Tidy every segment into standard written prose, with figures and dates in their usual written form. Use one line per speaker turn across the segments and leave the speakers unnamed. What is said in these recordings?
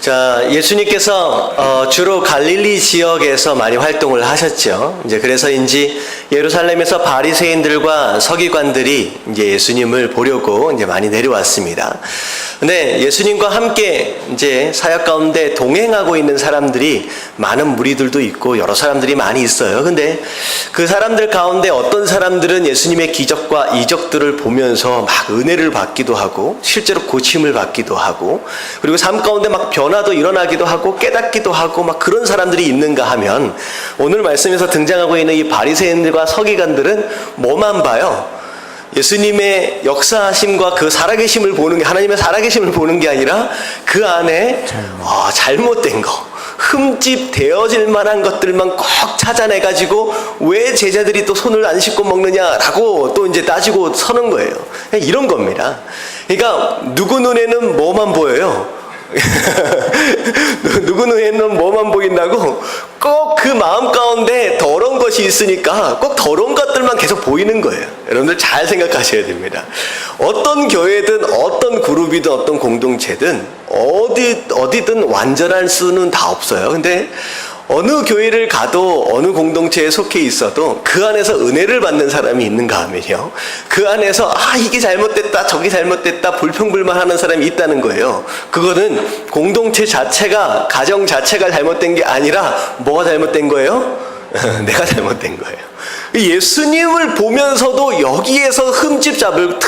자, 예수님께서 주로 갈릴리 지역에서 많이 활동을 하셨죠. 이제 그래서인지 예루살렘에서 바리새인들과 서기관들이 이제 예수님을 보려고 이제 많이 내려왔습니다. 근데 예수님과 함께 이제 사역 가운데 동행하고 있는 사람들이 많은 무리들도 있고 여러 사람들이 많이 있어요. 근데 그 사람들 가운데 어떤 사람들은 예수님의 기적과 이적들을 보면서 막 은혜를 받기도 하고 실제로 고침을 받기도 하고 그리고 삶 가운데 막 변화도 일어나기도 하고 깨닫기도 하고 막 그런 사람들이 있는가 하면 오늘 말씀에서 등장하고 있는 이 바리새인들과 서기관들은 뭐만 봐요? 예수님의 역사하심과 그 살아계심을 보는 게 하나님의 살아계심을 보는 게 아니라 그 안에 잘못된 거 흠집 되어질 만한 것들만 꼭 찾아내가지고 왜 제자들이 또 손을 안 씻고 먹느냐라고 또 이제 따지고 서는 거예요. 이런 겁니다. 그러니까 누구 눈에는 뭐만 보여요? 누구 눈에는 뭐만 보인다고? 꼭 그 마음 가운데 더러운 것이 있으니까 꼭 더러운 것들만 계속 보이는 거예요. 여러분들 잘 생각하셔야 됩니다. 어떤 교회든 어떤 그룹이든 어떤 공동체든 어디든 완전할 수는 다 없어요. 근데 어느 교회를 가도 어느 공동체에 속해 있어도 그 안에서 은혜를 받는 사람이 있는가 하면요, 그 안에서 이게 잘못됐다 저게 잘못됐다 불평불만하는 사람이 있다는 거예요. 그거는 공동체 자체가 가정 자체가 잘못된 게 아니라 뭐가 잘못된 거예요? 내가 잘못된 거예요. 예수님을 보면서도 여기에서 흠 잡을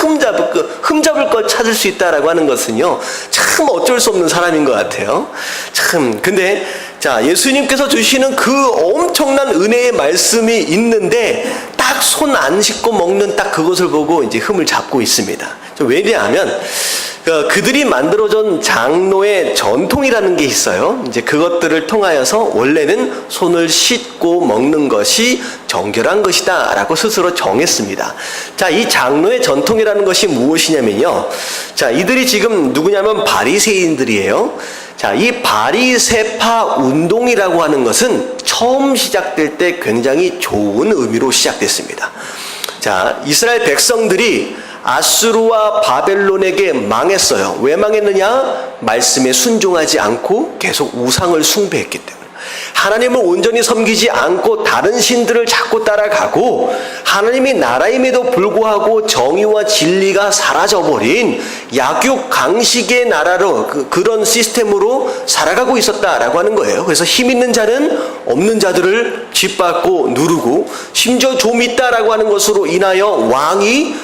걸 찾을 수 있다라고 하는 것은요, 참 어쩔 수 없는 사람인 것 같아요. 참. 근데 자, 예수님께서 주시는 그 엄청난 은혜의 말씀이 있는데 딱 손 안 씻고 먹는 딱 그것을 보고 이제 흠을 잡고 있습니다. 왜냐하면 그들이 만들어준 장로의 전통이라는 게 있어요. 이제 그것들을 통하여서 원래는 손을 씻고 먹는 것이 정결한 것이다 라고 스스로 정했습니다. 자, 이 장로의 전통이라는 것이 무엇이냐면요, 자, 이들이 지금 누구냐면 바리새인들이에요. 자, 이 바리새파 운동이라고 하는 것은 처음 시작될 때 굉장히 좋은 의미로 시작됐습니다. 자, 이스라엘 백성들이 아수르와 바벨론에게 망했어요. 왜 망했느냐? 말씀에 순종하지 않고 계속 우상을 숭배했기 때문에. 하나님을 온전히 섬기지 않고 다른 신들을 자꾸 따라가고 하나님이 나라임에도 불구하고 정의와 진리가 사라져버린 약육강식의 나라로 그런 시스템으로 살아가고 있었다라고 하는 거예요. 그래서 힘 있는 자는 없는 자들을 짓밟고 누르고 심지어 좀 있다라고 하는 것으로 인하여 왕이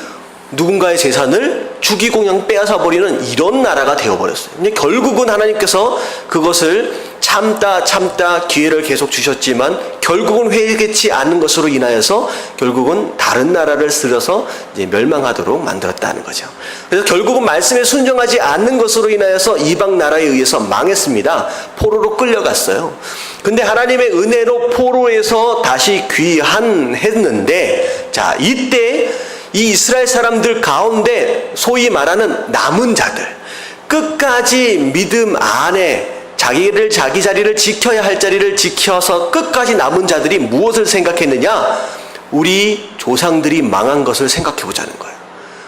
누군가의 재산을 죽이고 그냥 빼앗아 버리는 이런 나라가 되어버렸어요. 근데 결국은 하나님께서 그것을 참다 기회를 계속 주셨지만 결국은 회개치 않는 것으로 인하여서 결국은 다른 나라를 쓰려서 이제 멸망하도록 만들었다는 거죠. 그래서 결국은 말씀에 순종하지 않는 것으로 인하여서 이방 나라에 의해서 망했습니다. 포로로 끌려갔어요. 근데 하나님의 은혜로 포로에서 다시 귀환했는데, 자, 이때 이 이스라엘 사람들 가운데 소위 말하는 남은 자들, 끝까지 믿음 안에 자기 자리를 지켜야 할 자리를 지켜서 끝까지 남은 자들이 무엇을 생각했느냐? 우리 조상들이 망한 것을 생각해 보자는 거예요.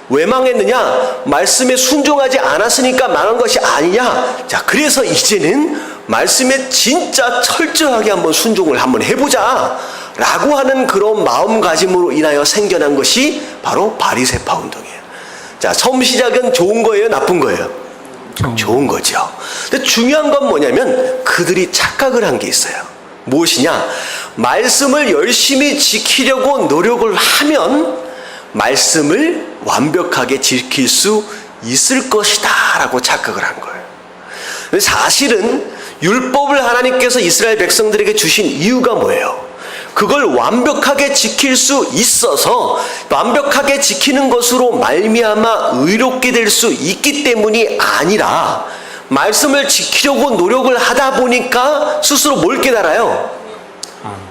왜 망했느냐? 말씀에 순종하지 않았으니까 망한 것이 아니냐? 자, 그래서 이제는 말씀에 진짜 철저하게 한번 순종을 한번 해보자 라고 하는 그런 마음가짐으로 인하여 생겨난 것이 바로 바리새파 운동이에요. 자, 처음 시작은 좋은 거예요? 나쁜 거예요? 좋은 거죠. 근데 중요한 건 뭐냐면 그들이 착각을 한 게 있어요. 무엇이냐? 말씀을 열심히 지키려고 노력을 하면 말씀을 완벽하게 지킬 수 있을 것이다 라고 착각을 한 거예요. 근데 사실은 율법을 하나님께서 이스라엘 백성들에게 주신 이유가 뭐예요? 그걸 완벽하게 지킬 수 있어서 완벽하게 지키는 것으로 말미암아 의롭게 될 수 있기 때문이 아니라 말씀을 지키려고 노력을 하다 보니까 스스로 뭘 깨달아요?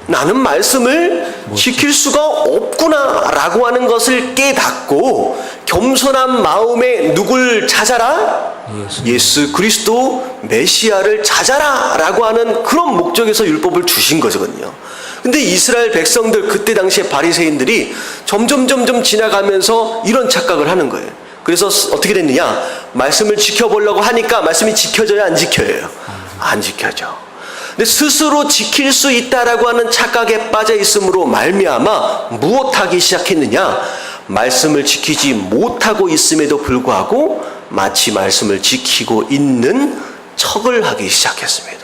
나는 말씀을 지킬 수가 없구나 라고 하는 것을 깨닫고 겸손한 마음에 누굴 찾아라? 예수 그리스도 메시아를 찾아라 라고 하는 그런 목적에서 율법을 주신 거거든요. 근데 이스라엘 백성들, 그때 당시에 바리새인들이 점점 지나가면서 이런 착각을 하는 거예요. 그래서 어떻게 됐느냐? 말씀을 지켜보려고 하니까 말씀이 지켜져야 안 지켜져요? 안 지켜져. 근데 스스로 지킬 수 있다라고 하는 착각에 빠져 있음으로 말미암아 무엇하기 시작했느냐? 말씀을 지키지 못하고 있음에도 불구하고 마치 말씀을 지키고 있는 척을 하기 시작했습니다.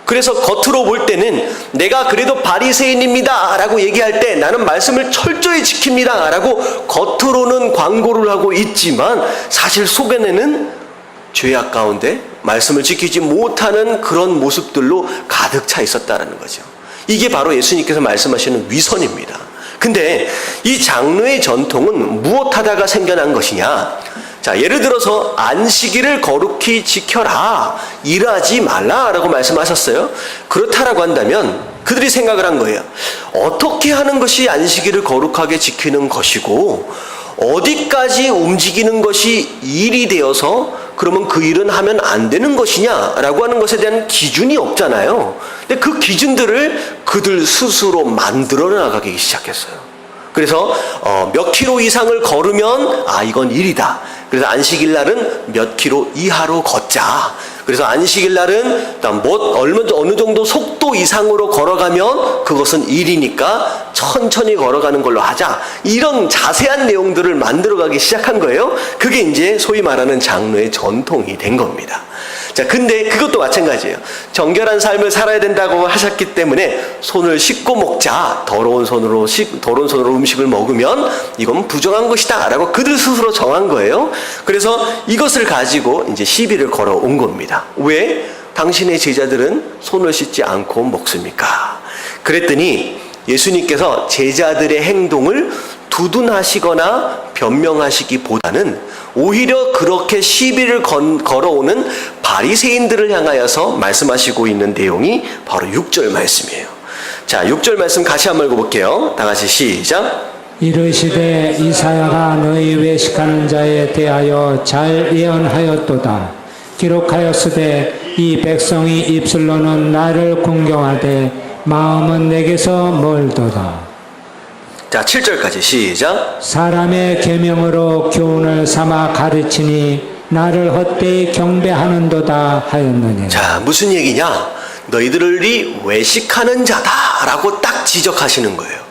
그래서 겉으로 볼 때는 내가 그래도 바리새인입니다 라고 얘기할 때 나는 말씀을 철저히 지킵니다 라고 겉으로는 광고를 하고 있지만 사실 속에는 죄악 가운데 말씀을 지키지 못하는 그런 모습들로 가득 차 있었다는 거죠. 이게 바로 예수님께서 말씀하시는 위선입니다. 근데 이 장로의 전통은 무엇하다가 생겨난 것이냐? 자, 예를 들어서 안식일을 거룩히 지켜라, 일하지 말라라고 말씀하셨어요. 그렇다라고 한다면 그들이 생각을 한 거예요. 어떻게 하는 것이 안식일을 거룩하게 지키는 것이고 어디까지 움직이는 것이 일이 되어서 그러면 그 일은 하면 안 되는 것이냐라고 하는 것에 대한 기준이 없잖아요. 근데 그 기준들을 그들 스스로 만들어 나가기 시작했어요. 그래서 몇 킬로 이상을 걸으면 이건 일이다. 그래서 안식일 날은 몇 킬로 이하로 걷자. 그래서 안식일 날은 어느 정도 속도 이상으로 걸어가면 그것은 일이니까 천천히 걸어가는 걸로 하자. 이런 자세한 내용들을 만들어가기 시작한 거예요. 그게 이제 소위 말하는 장로의 전통이 된 겁니다. 자, 근데 그것도 마찬가지예요. 정결한 삶을 살아야 된다고 하셨기 때문에 손을 씻고 먹자. 더러운 손으로 음식을 먹으면 이건 부정한 것이다 라고 그들 스스로 정한 거예요. 그래서 이것을 가지고 이제 시비를 걸어온 겁니다. 왜 당신의 제자들은 손을 씻지 않고 먹습니까? 그랬더니 예수님께서 제자들의 행동을 두둔하시거나 변명하시기보다는 오히려 그렇게 시비를 걸어오는 바리새인들을 향하여서 말씀하시고 있는 내용이 바로 6절 말씀이에요. 자, 6절 말씀 같이 한번 읽어볼게요. 다 같이 시작.
이르시되 이사야가 너희 외식하는 자에 대하여 잘 예언하였도다. 기록하였으되 이 백성이 입술로는 나를 공경하되 마음은 내게서 멀도다.
자, 7절까지 시작.
사람의 계명으로 교훈을 삼아 가르치니 나를 헛되이 경배하는도다 하였느니라.
자, 무슨 얘기냐? 너희들이 외식하는 자다라고 딱 지적하시는 거예요.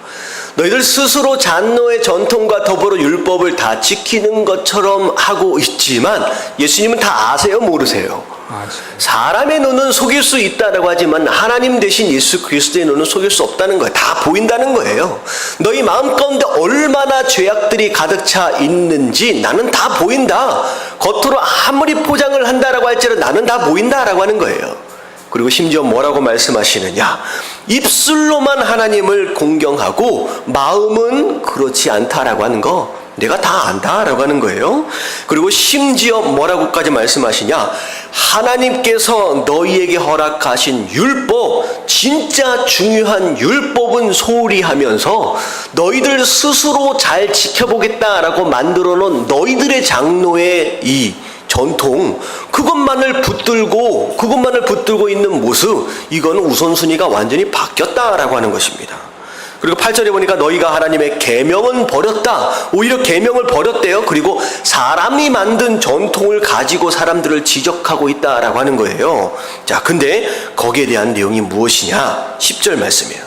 너희들 스스로 장로의 전통과 더불어 율법을 다 지키는 것처럼 하고 있지만 예수님은 다 아세요? 모르세요? 사람의 눈은 속일 수 있다라고 하지만 하나님 대신 예수 그리스도의 눈은 속일 수 없다는 거예요. 다 보인다는 거예요. 너희 마음 가운데 얼마나 죄악들이 가득 차 있는지 나는 다 보인다. 겉으로 아무리 포장을 한다라고 할지라도 나는 다 보인다라고 하는 거예요. 그리고 심지어 뭐라고 말씀하시느냐? 입술로만 하나님을 공경하고 마음은 그렇지 않다라고 하는 거 내가 다 안다라고 하는 거예요. 그리고 심지어 뭐라고까지 말씀하시냐? 하나님께서 너희에게 허락하신 율법, 진짜 중요한 율법은 소홀히 하면서 너희들 스스로 잘 지켜보겠다라고 만들어 놓은 너희들의 장로의 이 전통, 그것만을 붙들고 있는 모습, 이거는 우선순위가 완전히 바뀌었다라고 하는 것입니다. 그리고 8절에 보니까 너희가 하나님의 계명은 버렸다. 오히려 계명을 버렸대요. 그리고 사람이 만든 전통을 가지고 사람들을 지적하고 있다라고 하는 거예요. 자, 근데 거기에 대한 내용이 무엇이냐? 10절 말씀이에요.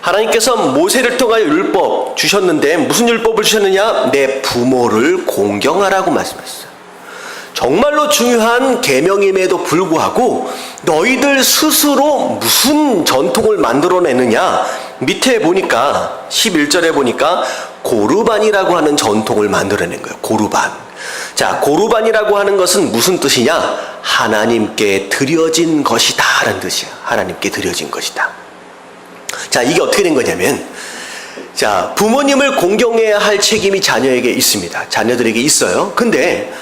하나님께서 모세를 통하여 율법 주셨는데 무슨 율법을 주셨느냐? 내 부모를 공경하라고 말씀하셨어요. 정말로 중요한 계명임에도 불구하고 너희들 스스로 무슨 전통을 만들어내느냐? 밑에 보니까 11절에 보니까 고르반이라고 하는 전통을 만들어낸 거예요. 고르반. 자, 고르반이라고 하는 것은 무슨 뜻이냐? 하나님께 드려진 것이다 라는 뜻이야. 하나님께 드려진 것이다. 자, 이게 어떻게 된 거냐면, 자, 부모님을 공경해야 할 책임이 자녀에게 있습니다. 자녀들에게 있어요. 근데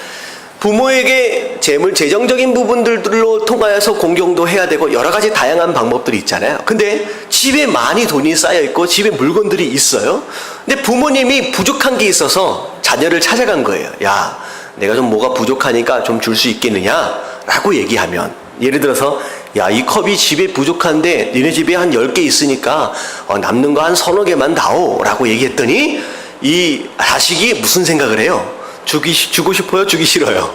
부모에게 재정적인 부분들로 통하여서 공경도 해야 되고 여러 가지 다양한 방법들이 있잖아요. 근데 집에 많이 돈이 쌓여 있고 집에 물건들이 있어요. 근데 부모님이 부족한 게 있어서 자녀를 찾아간 거예요. 야, 내가 좀 뭐가 부족하니까 좀 줄 수 있겠느냐? 라고 얘기하면, 예를 들어서 야, 이 컵이 집에 부족한데 니네 집에 한 10개 있으니까 남는 거 한 서너 개만 다오 라고 얘기했더니 이 자식이 무슨 생각을 해요? 주고 싶어요? 주기 싫어요?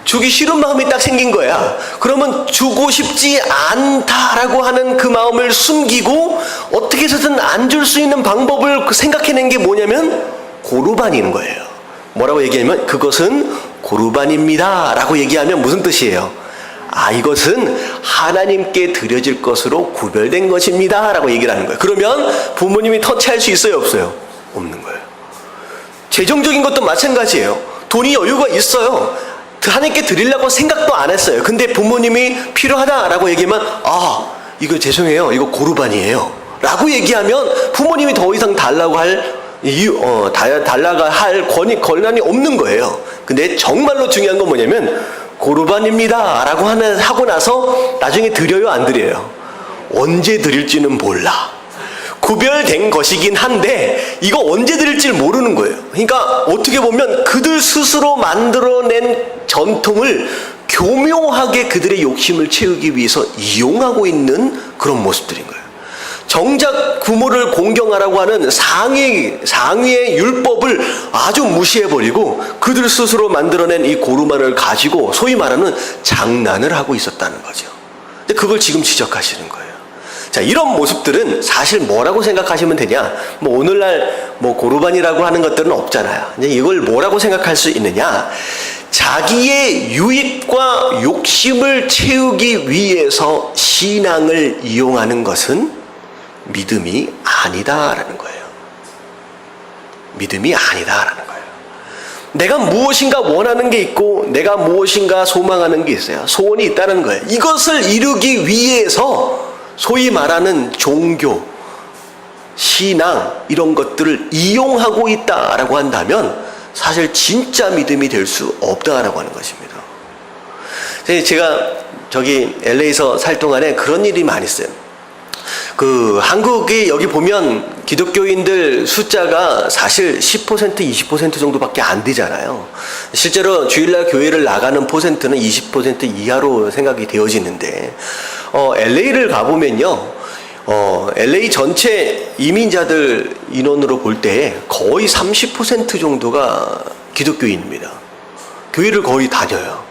주기 싫은 마음이 딱 생긴 거야. 그러면 주고 싶지 않다라고 하는 그 마음을 숨기고 어떻게 해서든 안 줄 수 있는 방법을 생각해낸 게 뭐냐면 고르반인 거예요. 뭐라고 얘기하면 그것은 고르반입니다 라고 얘기하면 무슨 뜻이에요? 아, 이것은 하나님께 드려질 것으로 구별된 것입니다 라고 얘기를 하는 거예요. 그러면 부모님이 터치할 수 있어요, 없어요? 없는 거예요. 재정적인 것도 마찬가지예요. 돈이 여유가 있어요. 하나님께 드리려고 생각도 안 했어요. 근데 부모님이 필요하다라고 얘기하면 아, 이거 죄송해요, 이거 고르반이에요 라고 얘기하면 부모님이 더 이상 달라고 할 권한이 없는 거예요. 근데 정말로 중요한 건 뭐냐면 고르반입니다 라고 하고 나서 나중에 드려요, 안 드려요? 언제 드릴지는 몰라. 구별된 것이긴 한데 이거 언제 드릴지 모르는 거예요. 그러니까 어떻게 보면 그들 스스로 만들어낸 전통을 교묘하게 그들의 욕심을 채우기 위해서 이용하고 있는 그런 모습들인 거예요. 정작 부모를 공경하라고 하는 상위의 율법을 아주 무시해버리고 그들 스스로 만들어낸 이 고르반을 가지고 소위 말하는 장난을 하고 있었다는 거죠. 근데 그걸 지금 지적하시는 거예요. 자, 이런 모습들은 사실 뭐라고 생각하시면 되냐? 오늘날 고르반이라고 하는 것들은 없잖아요. 이제 이걸 뭐라고 생각할 수 있느냐? 자기의 유익과 욕심을 채우기 위해서 신앙을 이용하는 것은 믿음이 아니다라는 거예요. 믿음이 아니다라는 거예요. 내가 무엇인가 원하는 게 있고 내가 무엇인가 소망하는 게 있어요. 소원이 있다는 거예요. 이것을 이루기 위해서 소위 말하는 종교, 신앙 이런 것들을 이용하고 있다라고 한다면 사실 진짜 믿음이 될 수 없다라고 하는 것입니다. 제가 저기 LA에서 살 동안에 그런 일이 많이 있어요. 한국이 여기 보면 기독교인들 숫자가 사실 10% 20% 정도밖에 안 되잖아요. 실제로 주일날 교회를 나가는 퍼센트는 20% 이하로 생각이 되어지는데 LA를 가보면요, LA 전체 이민자들 인원으로 볼 때 거의 30% 정도가 기독교인입니다. 교회를 거의 다녀요.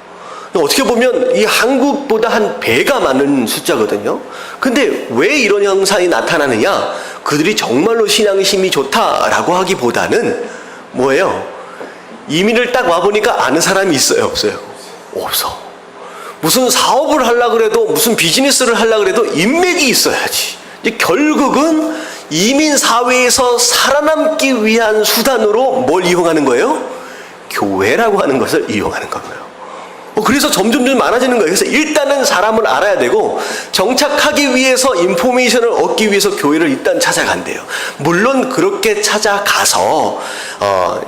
어떻게 보면 이 한국보다 한 배가 많은 숫자거든요. 근데 왜 이런 현상이 나타나느냐? 그들이 정말로 신앙심이 좋다라고 하기보다는 뭐예요? 이민을 딱 와보니까 아는 사람이 있어요, 없어요? 없어. 무슨 사업을 하려고 그래도 무슨 비즈니스를 하려고 그래도 인맥이 있어야지. 이제 결국은 이민 사회에서 살아남기 위한 수단으로 뭘 이용하는 거예요? 교회라고 하는 것을 이용하는 거예요. 그래서 점점 많아지는 거예요. 그래서 일단은 사람을 알아야 되고 정착하기 위해서 인포메이션을 얻기 위해서 교회를 일단 찾아간대요. 물론 그렇게 찾아가서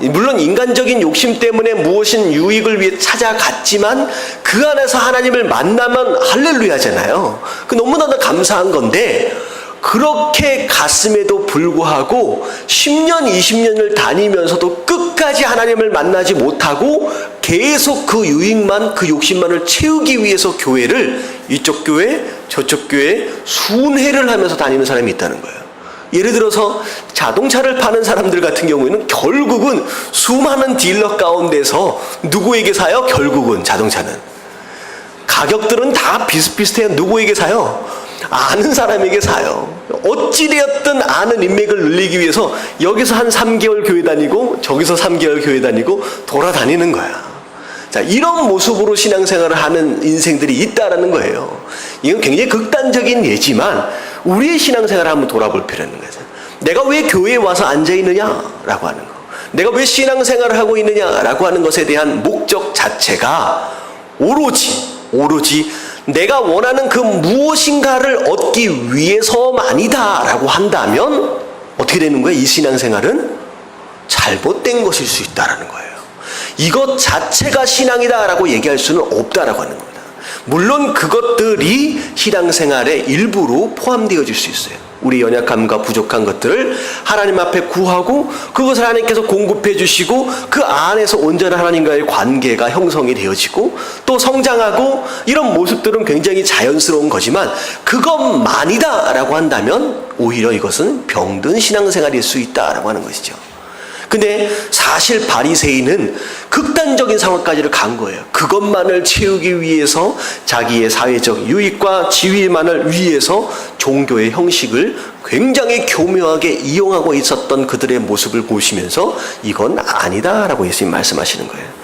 물론 인간적인 욕심 때문에 무엇인 유익을 위해 찾아갔지만 그 안에서 하나님을 만나면 할렐루야잖아요. 그 너무나도 감사한 건데 그렇게 갔음에도 불구하고 10년, 20년을 다니면서도 끝까지 하나님을 만나지 못하고 계속 그 유익만, 그 욕심만을 채우기 위해서 교회를 이쪽 교회, 저쪽 교회 순회를 하면서 다니는 사람이 있다는 거예요. 예를 들어서 자동차를 파는 사람들 같은 경우에는 결국은 수많은 딜러 가운데서 누구에게 사요? 결국은 자동차는. 가격들은 다 비슷비슷해요. 누구에게 사요? 아는 사람에게 사요. 어찌되었든 아는 인맥을 늘리기 위해서 여기서 한 3개월 교회 다니고 저기서 3개월 교회 다니고 돌아다니는 거야. 자, 이런 모습으로 신앙생활을 하는 인생들이 있다라는 거예요. 이건 굉장히 극단적인 예지만 우리의 신앙생활을 한번 돌아볼 필요가 있는 거죠. 내가 왜 교회에 와서 앉아있느냐라고 하는 거, 내가 왜 신앙생활을 하고 있느냐라고 하는 것에 대한 목적 자체가 오로지 내가 원하는 그 무엇인가를 얻기 위해서만이다라고 한다면 어떻게 되는 거예요? 이 신앙생활은 잘못된 것일 수 있다라는 거예요. 이것 자체가 신앙이다라고 얘기할 수는 없다라고 하는 겁니다. 물론 그것들이 신앙생활의 일부로 포함되어질 수 있어요. 우리 연약함과 부족한 것들을 하나님 앞에 구하고 그것을 하나님께서 공급해 주시고 그 안에서 온전한 하나님과의 관계가 형성이 되어지고 또 성장하고 이런 모습들은 굉장히 자연스러운 거지만 그것만이다라고 한다면 오히려 이것은 병든 신앙생활일 수 있다라고 하는 것이죠. 근데 사실 바리새인은 극단적인 상황까지를 간 거예요. 그것만을 채우기 위해서 자기의 사회적 유익과 지위만을 위해서 종교의 형식을 굉장히 교묘하게 이용하고 있었던 그들의 모습을 보시면서 이건 아니다라고 예수님 말씀하시는 거예요.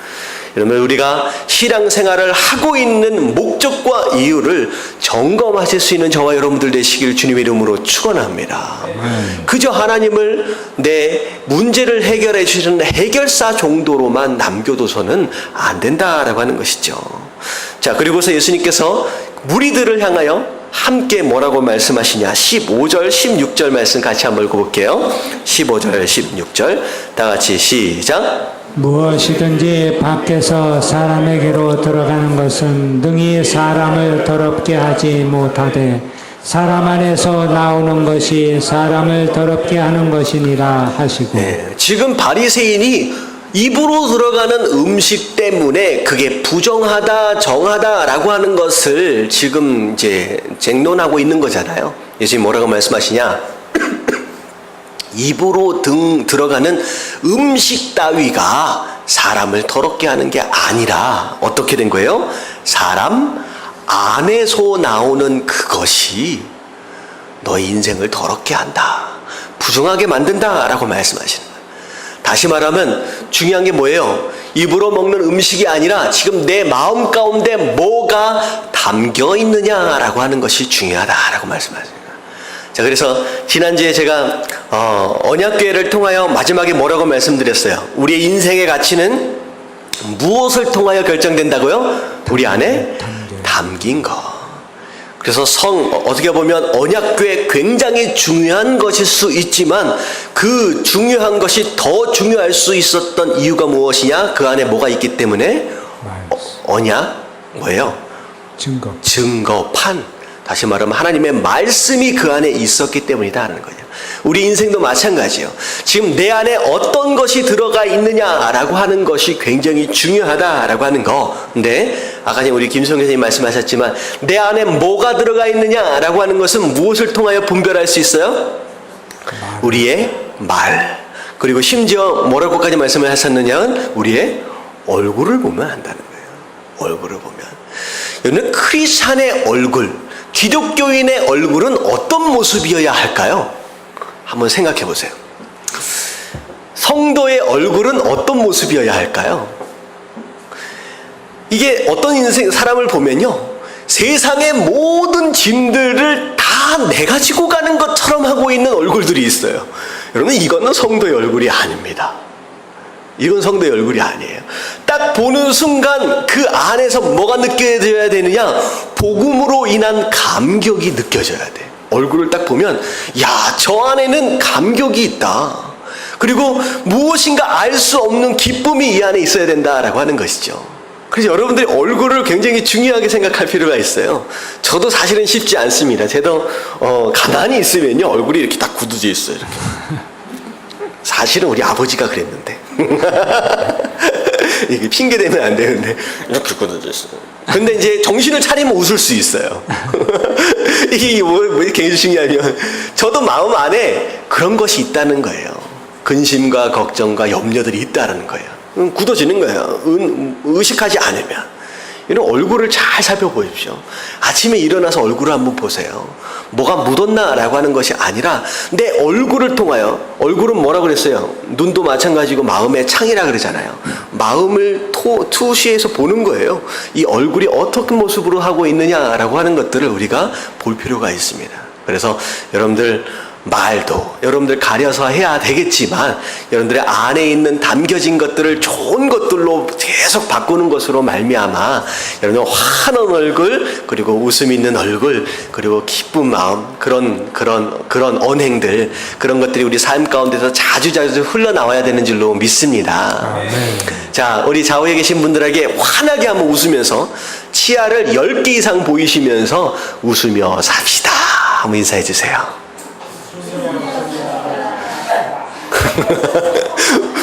여러분, 우리가 신앙생활을 하고 있는 목적과 이유를 점검하실 수 있는 저와 여러분들 되시길 주님의 이름으로 축원합니다. 그저 하나님을 내 문제를 해결해 주시는 해결사 정도로만 남겨둬서는 안 된다라고 하는 것이죠. 자, 그리고서 예수님께서 무리들을 향하여 함께 뭐라고 말씀하시냐? 15절, 16절 말씀 같이 한번 읽어볼게요. 15절, 16절 다 같이 시작.
무엇이든지 밖에서 사람에게로 들어가는 것은 능히 사람을 더럽게 하지 못하되 사람 안에서 나오는 것이 사람을 더럽게 하는 것이니라 하시고.
네, 지금 바리새인이 입으로 들어가는 음식 때문에 그게 부정하다, 정하다라고 하는 것을 지금 이제 쟁론하고 있는 거잖아요. 예수님 뭐라고 말씀하시냐? 입으로 들어가는 음식 따위가 사람을 더럽게 하는 게 아니라 어떻게 된 거예요? 사람 안에서 나오는 그것이 너의 인생을 더럽게 한다, 부정하게 만든다라고 말씀하시는 거예요. 다시 말하면 중요한 게 뭐예요? 입으로 먹는 음식이 아니라 지금 내 마음 가운데 뭐가 담겨 있느냐라고 하는 것이 중요하다라고 말씀하세요. 자, 그래서 지난주에 제가 언약궤를 통하여 마지막에 뭐라고 말씀드렸어요? 우리의 인생의 가치는 무엇을 통하여 결정된다고요? 우리 안에 담긴 거. 그래서 어떻게 보면 언약궤 굉장히 중요한 것일 수 있지만 그 중요한 것이 더 중요할 수 있었던 이유가 무엇이냐? 그 안에 뭐가 있기 때문에? 언약 뭐예요? 증거판. 다시 말하면 하나님의 말씀이 그 안에 있었기 때문이다 하는 거예요. 우리 인생도 마찬가지예요. 지금 내 안에 어떤 것이 들어가 있느냐라고 하는 것이 굉장히 중요하다라고 하는 거. 근데 아까 우리 김성 교수님 말씀하셨지만 내 안에 뭐가 들어가 있느냐라고 하는 것은 무엇을 통하여 분별할 수 있어요? 우리의 말. 그리고 심지어 뭐라고까지 말씀을 하셨느냐? 우리의 얼굴을 보면 한다는 거예요. 얼굴을 보면. 여러분, 크리스찬의 얼굴, 기독교인의 얼굴은 어떤 모습이어야 할까요? 한번 생각해 보세요. 성도의 얼굴은 어떤 모습이어야 할까요? 이게 어떤 사람을 보면요, 세상의 모든 짐들을 다 내가 지고 가는 것처럼 하고 있는 얼굴들이 있어요. 여러분, 이거는 성도의 얼굴이 아닙니다. 이건 성도의 얼굴이 아니에요. 딱 보는 순간 그 안에서 뭐가 느껴져야 되느냐? 복음으로 인한 감격이 느껴져야 돼. 얼굴을 딱 보면 야, 저 안에는 감격이 있다. 그리고 무엇인가 알 수 없는 기쁨이 이 안에 있어야 된다라고 하는 것이죠. 그래서 여러분들이 얼굴을 굉장히 중요하게 생각할 필요가 있어요. 저도 사실은 쉽지 않습니다. 저도 가만히 있으면요, 얼굴이 이렇게 딱 굳어져 있어요. 이렇게. 사실은 우리 아버지가 그랬는데 이게 핑계 대면 안 되는데 이렇게 굳어져 있어요. 근데 이제 정신을 차리면 웃을 수 있어요. 이게 뭐 굉장히 중요하면 저도 마음 안에 그런 것이 있다는 거예요. 근심과 걱정과 염려들이 있다는 거예요. 굳어지는 거예요. 의식하지 않으면. 이런 얼굴을 잘 살펴보십시오. 아침에 일어나서 얼굴을 한번 보세요. 뭐가 묻었나라고 하는 것이 아니라 내 얼굴을 통하여, 얼굴은 뭐라 그랬어요? 눈도 마찬가지고 마음의 창이라 그러잖아요. 마음을 투시해서 보는 거예요. 이 얼굴이 어떤 모습으로 하고 있느냐라고 하는 것들을 우리가 볼 필요가 있습니다. 그래서 여러분들 말도 여러분들 가려서 해야 되겠지만 여러분들의 안에 있는 담겨진 것들을 좋은 것들로 계속 바꾸는 것으로 말미암아 여러분들 환한 얼굴, 그리고 웃음 있는 얼굴, 그리고 기쁜 마음, 그런 언행들, 그런 것들이 우리 삶 가운데서 자주 흘러나와야 되는 줄로 믿습니다. 자, 우리 좌우에 계신 분들에게 환하게 한번 웃으면서 치아를 10개 이상 보이시면서 웃으며 삽시다 한번 인사해 주세요.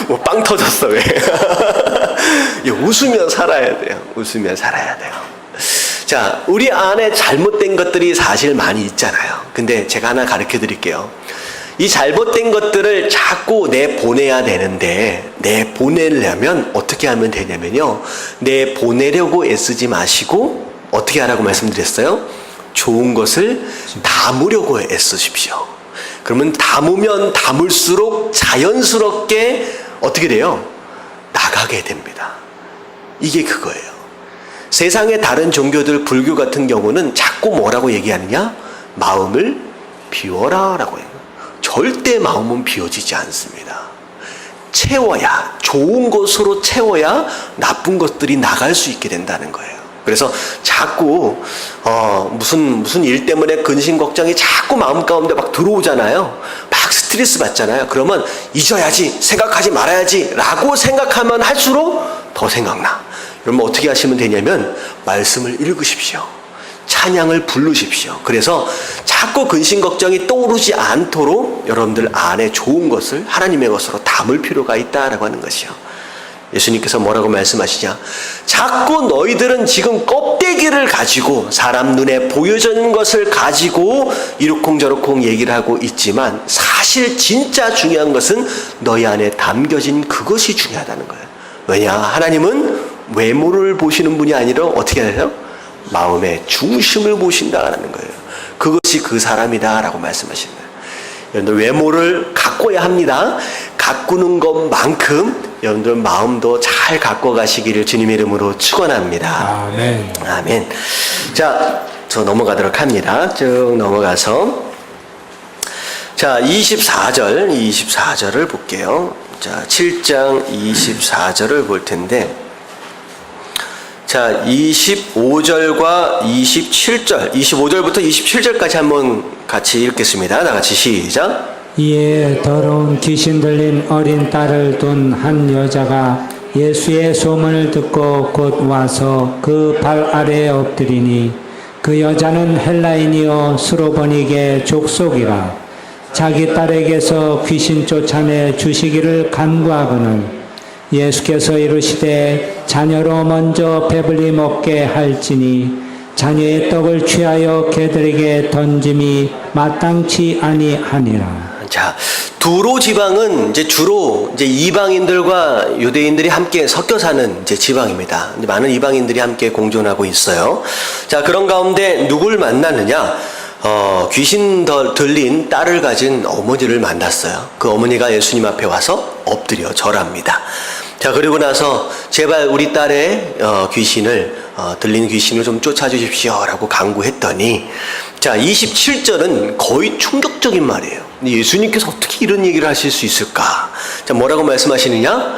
뭐 빵 터졌어 왜? 웃으며 살아야 돼요. 웃으며 살아야 돼요. 자, 우리 안에 잘못된 것들이 사실 많이 있잖아요. 근데 제가 하나 가르쳐 드릴게요. 이 잘못된 것들을 자꾸 내보내야 되는데 내보내려면 어떻게 하면 되냐면요. 내보내려고 애쓰지 마시고 어떻게 하라고 말씀드렸어요? 좋은 것을 담으려고 애쓰십시오. 그러면 담으면 담을수록 자연스럽게 어떻게 돼요? 나가게 됩니다. 이게 그거예요. 세상의 다른 종교들, 불교 같은 경우는 자꾸 뭐라고 얘기하느냐? 마음을 비워라 라고 해요. 절대 마음은 비워지지 않습니다. 채워야, 좋은 것으로 채워야 나쁜 것들이 나갈 수 있게 된다는 거예요. 그래서 자꾸 무슨 일 때문에 근심 걱정이 자꾸 마음 가운데 막 들어오잖아요. 막 스트레스 받잖아요. 그러면 잊어야지, 생각하지 말아야지 라고 생각하면 할수록 더 생각나. 그러면 어떻게 하시면 되냐면 말씀을 읽으십시오. 찬양을 부르십시오. 그래서 자꾸 근심 걱정이 떠오르지 않도록 여러분들 안에 좋은 것을 하나님의 것으로 담을 필요가 있다라고 하는 것이요. 예수님께서 뭐라고 말씀하시냐? 자꾸 너희들은 지금 껍데기를 가지고 사람 눈에 보여지는 것을 가지고 이러쿵저러쿵 얘기를 하고 있지만 사실 진짜 중요한 것은 너희 안에 담겨진 그것이 중요하다는 거예요. 왜냐? 하나님은 외모를 보시는 분이 아니라 어떻게 해요? 마음의 중심을 보신다는 거예요. 그것이 그 사람이다라고 말씀하시는 거예요. 여러분들 외모를 가꿔야 합니다. 가꾸는 것만큼 여러분들 마음도 잘 가꿔 가시기를 주님의 이름으로 축원합니다.
아멘.
아멘. 자, 저 넘어가도록 합니다. 쭉 넘어가서 자, 24절을 볼게요. 자, 7장 24절을 볼 텐데 자, 25절과 27절, 25절부터 27절까지 한번 같이 읽겠습니다. 다 같이 시작.
이에 더러운 귀신 들린 어린 딸을 둔 한 여자가 예수의 소문을 듣고 곧 와서 그 발 아래에 엎드리니 그 여자는 헬라인이요 수로보니게 족속이라. 자기 딸에게서 귀신 쫓아내 주시기를 간구하거늘 예수께서 이르시되 자녀로 먼저 배불리 먹게 할지니 자녀의 떡을 취하여 개들에게 던짐이 마땅치 아니하니라.
자, 두로 지방은 이제 주로 이제 이방인들과 유대인들이 함께 섞여 사는 이제 지방입니다. 많은 이방인들이 함께 공존하고 있어요. 자, 그런 가운데 누굴 만나느냐? 귀신 들린 딸을 가진 어머니를 만났어요. 그 어머니가 예수님 앞에 와서 엎드려 절합니다. 자, 그리고 나서 제발 우리 딸의 들린 귀신을 좀 쫓아주십시오 라고 간구했더니 자, 27절은 거의 충격적인 말이에요. 예수님께서 어떻게 이런 얘기를 하실 수 있을까? 자, 뭐라고 말씀하시느냐?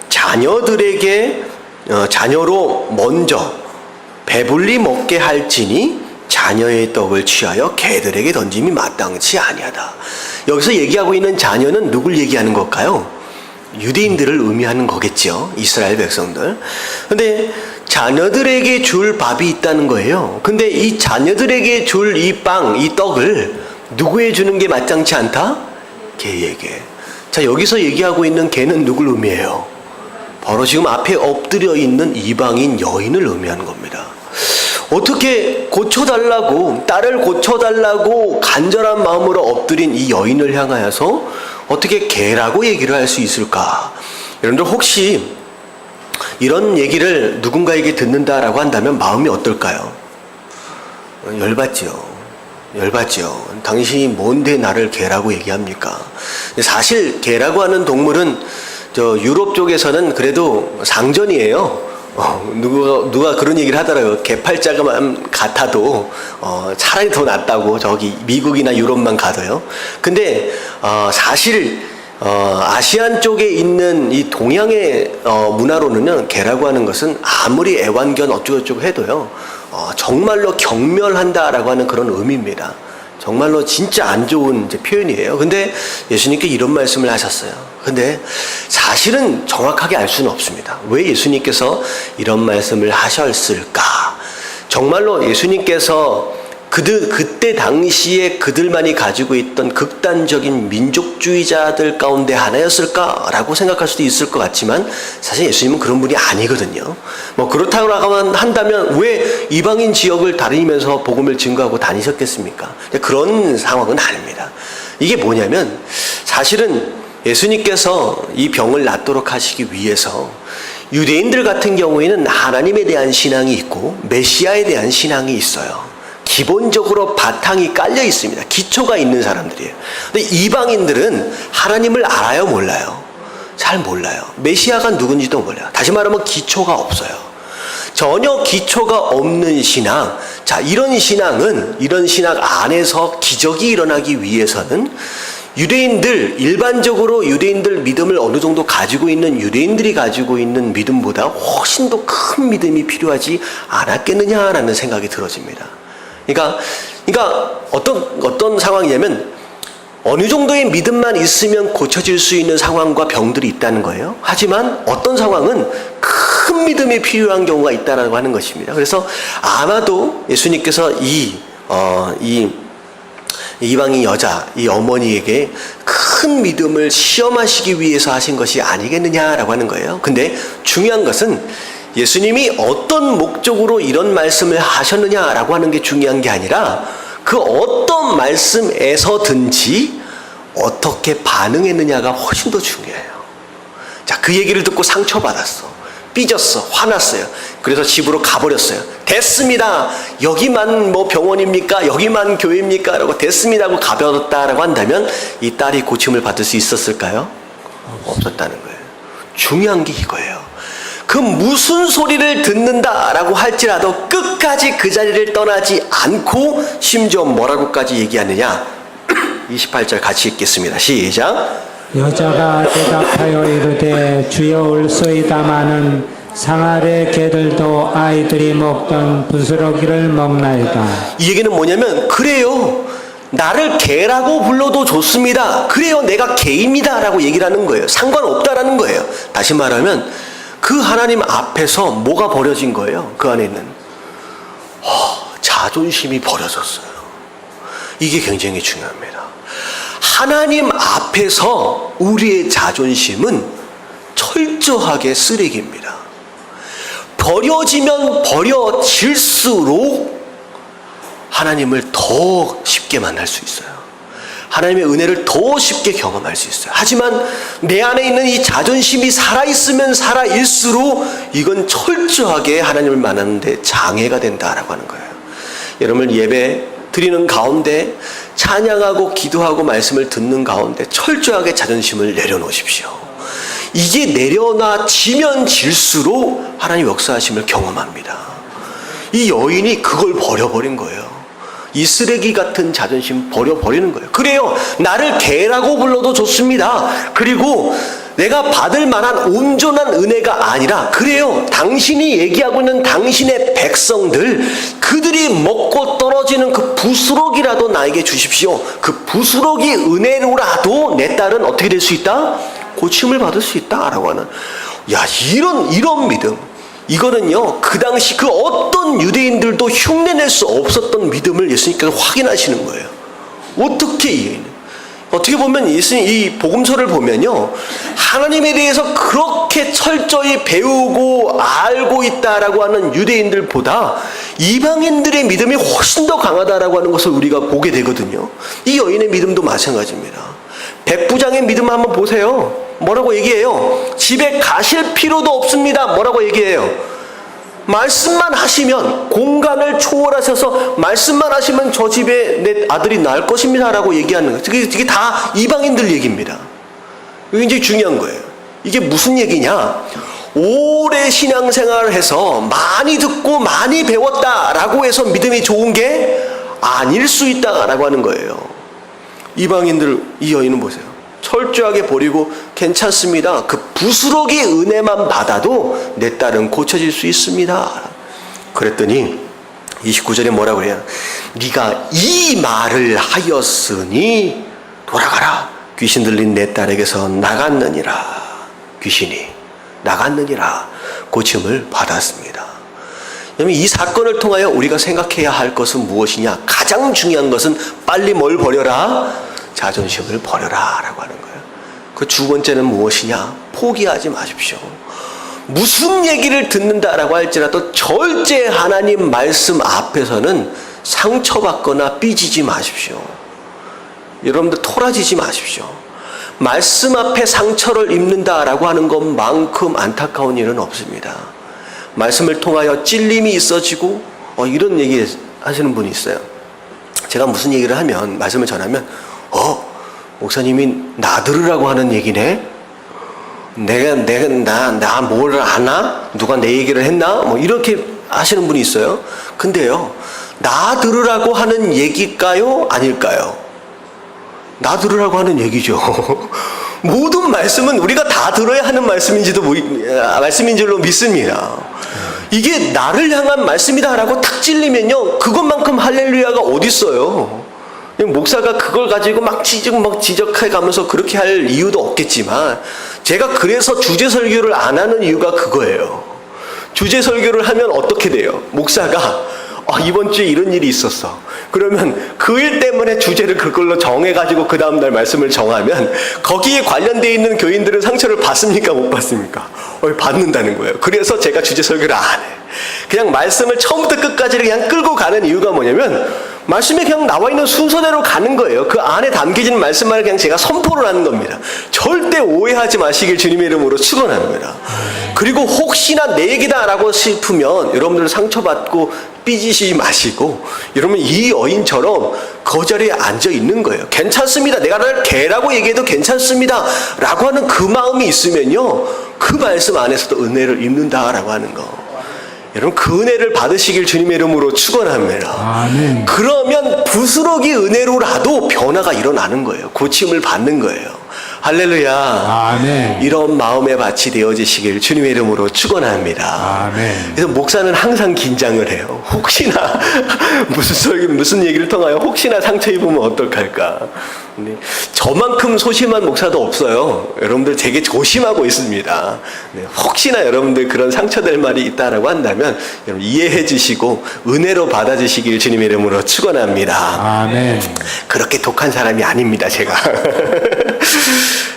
자녀들에게 자녀로 먼저 배불리 먹게 할지니 자녀의 떡을 취하여 개들에게 던짐이 마땅치 아니하다. 여기서 얘기하고 있는 자녀는 누굴 얘기하는 걸까요? 유대인들을 의미하는 거겠죠. 이스라엘 백성들. 근데 자녀들에게 줄 밥이 있다는 거예요. 근데 이 자녀들에게 줄 이 빵, 이 떡을 누구에 주는 게 마땅치 않다? 개에게. 자, 여기서 얘기하고 있는 개는 누굴 의미해요? 바로 지금 앞에 엎드려 있는 이방인 여인을 의미하는 겁니다. 어떻게 고쳐달라고, 딸을 고쳐달라고 간절한 마음으로 엎드린 이 여인을 향하여서 어떻게 개라고 얘기를 할 수 있을까? 여러분들 혹시 이런 얘기를 누군가에게 듣는다라고 한다면 마음이 어떨까요? 열받죠. 당신이 뭔데 나를 개라고 얘기합니까? 사실 개라고 하는 동물은 저 유럽 쪽에서는 그래도 상전이에요. 누가 그런 얘기를 하더라고요. 개팔자만 같아도 차라리 더 낫다고. 저기 미국이나 유럽만 가도요. 근데 사실 아시안 쪽에 있는 이 동양의 문화로는 개라고 하는 것은 아무리 애완견 어쩌고저쩌고 해도요, 정말로 경멸한다라고 하는 그런 의미입니다. 정말로 진짜 안 좋은 이제 표현이에요. 근데 예수님께 이런 말씀을 하셨어요. 근데 사실은 정확하게 알 수는 없습니다. 왜 예수님께서 이런 말씀을 하셨을까? 정말로 예수님께서 그때 당시에 그들만이 가지고 있던 극단적인 민족주의자들 가운데 하나였을까라고 생각할 수도 있을 것 같지만 사실 예수님은 그런 분이 아니거든요. 뭐 그렇다고 한다면 왜 이방인 지역을 다니면서 복음을 증거하고 다니셨겠습니까? 그런 상황은 아닙니다. 이게 뭐냐면 사실은 예수님께서 이 병을 낫도록 하시기 위해서 유대인들 같은 경우에는 하나님에 대한 신앙이 있고 메시아에 대한 신앙이 있어요. 기본적으로 바탕이 깔려 있습니다. 기초가 있는 사람들이에요. 근데 이방인들은 하나님을 알아요, 몰라요? 잘 몰라요. 메시아가 누군지도 몰라요. 다시 말하면 기초가 없어요. 전혀 기초가 없는 신앙. 자, 이런 신앙 안에서 기적이 일어나기 위해서는 일반적으로 유대인들 믿음을 어느 정도 가지고 있는 유대인들이 가지고 있는 믿음보다 훨씬 더 큰 믿음이 필요하지 않았겠느냐라는 생각이 들어집니다. 그러니까 어떤 상황이냐면 어느 정도의 믿음만 있으면 고쳐질 수 있는 상황과 병들이 있다는 거예요. 하지만 어떤 상황은 큰 믿음이 필요한 경우가 있다라고 하는 것입니다. 그래서 아마도 예수님께서 이 이방인 여자, 이 어머니에게 큰 믿음을 시험하시기 위해서 하신 것이 아니겠느냐라고 하는 거예요. 근데 중요한 것은 예수님이 어떤 목적으로 이런 말씀을 하셨느냐라고 하는 게 중요한 게 아니라 그 어떤 말씀에서든지 어떻게 반응했느냐가 훨씬 더 중요해요. 자, 그 얘기를 듣고 상처받았어. 삐졌어. 화났어요. 그래서 집으로 가버렸어요. 됐습니다. 여기만 뭐 병원입니까? 여기만 교회입니까? 라고 됐습니다 하고 가버렸다라고 한다면 이 딸이 고침을 받을 수 있었을까요? 없었다는 거예요. 중요한 게 이거예요. 그 무슨 소리를 듣는다라고 할지라도 끝까지 그 자리를 떠나지 않고 심지어 뭐라고까지 얘기하느냐? 28절 같이 읽겠습니다. 시작.
여자가 대답하여 이르되 주여 올소이다마는 상아래 개들도 아이들이 먹던 부스러기를 먹나이다.
이 얘기는 뭐냐면 그래요. 나를 개라고 불러도 좋습니다. 그래요. 내가 개입니다. 라고 얘기를 하는 거예요. 상관없다라는 거예요. 다시 말하면 그 하나님 앞에서 뭐가 버려진 거예요? 그 안에 있는 자존심이 버려졌어요. 이게 굉장히 중요합니다. 하나님 앞에서 우리의 자존심은 철저하게 쓰레기입니다. 버려지면 버려질수록 하나님을 더 쉽게 만날 수 있어요. 하나님의 은혜를 더 쉽게 경험할 수 있어요. 하지만 내 안에 있는 이 자존심이 살아있으면 살아일수록 이건 철저하게 하나님을 만나는데 장애가 된다라고 하는 거예요. 여러분 예배 드리는 가운데 찬양하고 기도하고 말씀을 듣는 가운데 철저하게 자존심을 내려놓으십시오. 이게 내려놔지면 질수록 하나님 역사하심을 경험합니다. 이 여인이 그걸 버려버린 거예요. 이 쓰레기 같은 자존심 버려버리는 거예요. 그래요. 나를 개라고 불러도 좋습니다. 그리고 내가 받을 만한 온전한 은혜가 아니라 그래요. 당신이 얘기하고 있는 당신의 백성들 그들이 먹고 떨어지는 그 부스러기라도 나에게 주십시오. 그 부스러기 은혜로라도 내 딸은 어떻게 될 수 있다? 고침을 받을 수 있다라고 하는 이런 믿음. 이거는요, 그 당시 그 어떤 유대인들도 흉내낼 수 없었던 믿음을 예수님께서 확인하시는 거예요. 어떻게 이해해요? 어떻게 보면 예수님 이 복음서를 보면요, 하나님에 대해서 그렇게 철저히 배우고 알고 있다라고 하는 유대인들보다 이방인들의 믿음이 훨씬 더 강하다라고 하는 것을 우리가 보게 되거든요. 이 여인의 믿음도 마찬가지입니다. 백부장의 믿음 한번 보세요. 뭐라고 얘기해요? 집에 가실 필요도 없습니다. 뭐라고 얘기해요? 말씀만 하시면, 공간을 초월하셔서 말씀만 하시면 저 집에 내 아들이 낳을 것입니다 라고 얘기하는 거예요. 이게 다 이방인들 얘기입니다. 이게 굉장히 중요한 거예요. 이게 무슨 얘기냐? 오래 신앙생활을 해서 많이 듣고 많이 배웠다라고 해서 믿음이 좋은 게 아닐 수 있다라고 하는 거예요. 이방인들, 이 여인은 보세요. 철저하게 버리고 괜찮습니다. 그 부스러기 은혜만 받아도 내 딸은 고쳐질 수 있습니다. 그랬더니 29절에 뭐라고 그래요? 네가 이 말을 하였으니 돌아가라. 귀신 들린 내 딸에게서 나갔느니라. 귀신이 나갔느니라. 고침을 받았습니다. 그러면 이 사건을 통하여 우리가 생각해야 할 것은 무엇이냐? 가장 중요한 것은 빨리 뭘 버려라? 자존심을 버려라 라고 하는 거예요. 그 두 번째는 무엇이냐? 포기하지 마십시오. 무슨 얘기를 듣는다라고 할지라도 절대 하나님 말씀 앞에서는 상처받거나 삐지지 마십시오. 여러분들 토라지지 마십시오. 말씀 앞에 상처를 입는다라고 하는 것만큼 안타까운 일은 없습니다. 말씀을 통하여 찔림이 있어지고 이런 얘기 하시는 분이 있어요. 제가 무슨 얘기를 하면, 말씀을 전하면 목사님이 나 들으라고 하는 얘기네? 나 뭘 아나? 누가 내 얘기를 했나? 뭐 이렇게 하시는 분이 있어요. 근데요, 나 들으라고 하는 얘기일까요? 아닐까요? 나 들으라고 하는 얘기죠. 모든 말씀은 우리가 다 들어야 하는 말씀인 줄로 믿습니다. 이게 나를 향한 말씀이다라고 탁 찔리면요, 그것만큼 할렐루야가 어디 있어요? 목사가 그걸 가지고 막 지적해 가면서 그렇게 할 이유도 없겠지만, 제가 그래서 주제 설교를 안 하는 이유가 그거예요. 주제 설교를 하면 어떻게 돼요? 목사가 이번 주에 이런 일이 있었어. 그러면 그 일 때문에 주제를 그걸로 정해가지고 그 다음날 말씀을 정하면 거기에 관련되어 있는 교인들은 상처를 받습니까? 못 받습니까? 받는다는 거예요. 그래서 제가 주제 설교를 안 해. 그냥 말씀을 처음부터 끝까지 그냥 끌고 가는 이유가 뭐냐면, 말씀에 그냥 나와 있는 순서대로 가는 거예요. 그 안에 담겨진 말씀만을 그냥 제가 선포를 하는 겁니다. 절대 오해하지 마시길 주님의 이름으로 축원합니다. 그리고 혹시나 내 얘기다라고 싶으면 여러분들 상처받고 삐지시지 마시고, 여러분 이 여인처럼 그 자리에 앉아 있는 거예요. 괜찮습니다. 내가 날 개라고 얘기해도 괜찮습니다 라고 하는 그 마음이 있으면요, 그 말씀 안에서도 은혜를 입는다라고 하는 거. 여러분 그 은혜를 받으시길 주님의 이름으로 축원합니다.
아멘.
그러면 부스러기 은혜로라도 변화가 일어나는 거예요. 고침을 받는 거예요. 할렐루야.
아멘.
이런 마음의 밭이 되어지시길 주님의 이름으로 축원합니다.
아멘.
그래서 목사는 항상 긴장을 해요. 혹시나 무슨 얘기를 통하여 혹시나 상처 입으면 어떡할까. 네. 저만큼 소심한 목사도 없어요. 여러분들 되게 조심하고 있습니다. 네. 혹시나 여러분들 그런 상처될 말이 있다라고 한다면 여러분 이해해 주시고 은혜로 받아주시길 주님의 이름으로 축원합니다.
아멘.
그렇게 독한 사람이 아닙니다, 제가.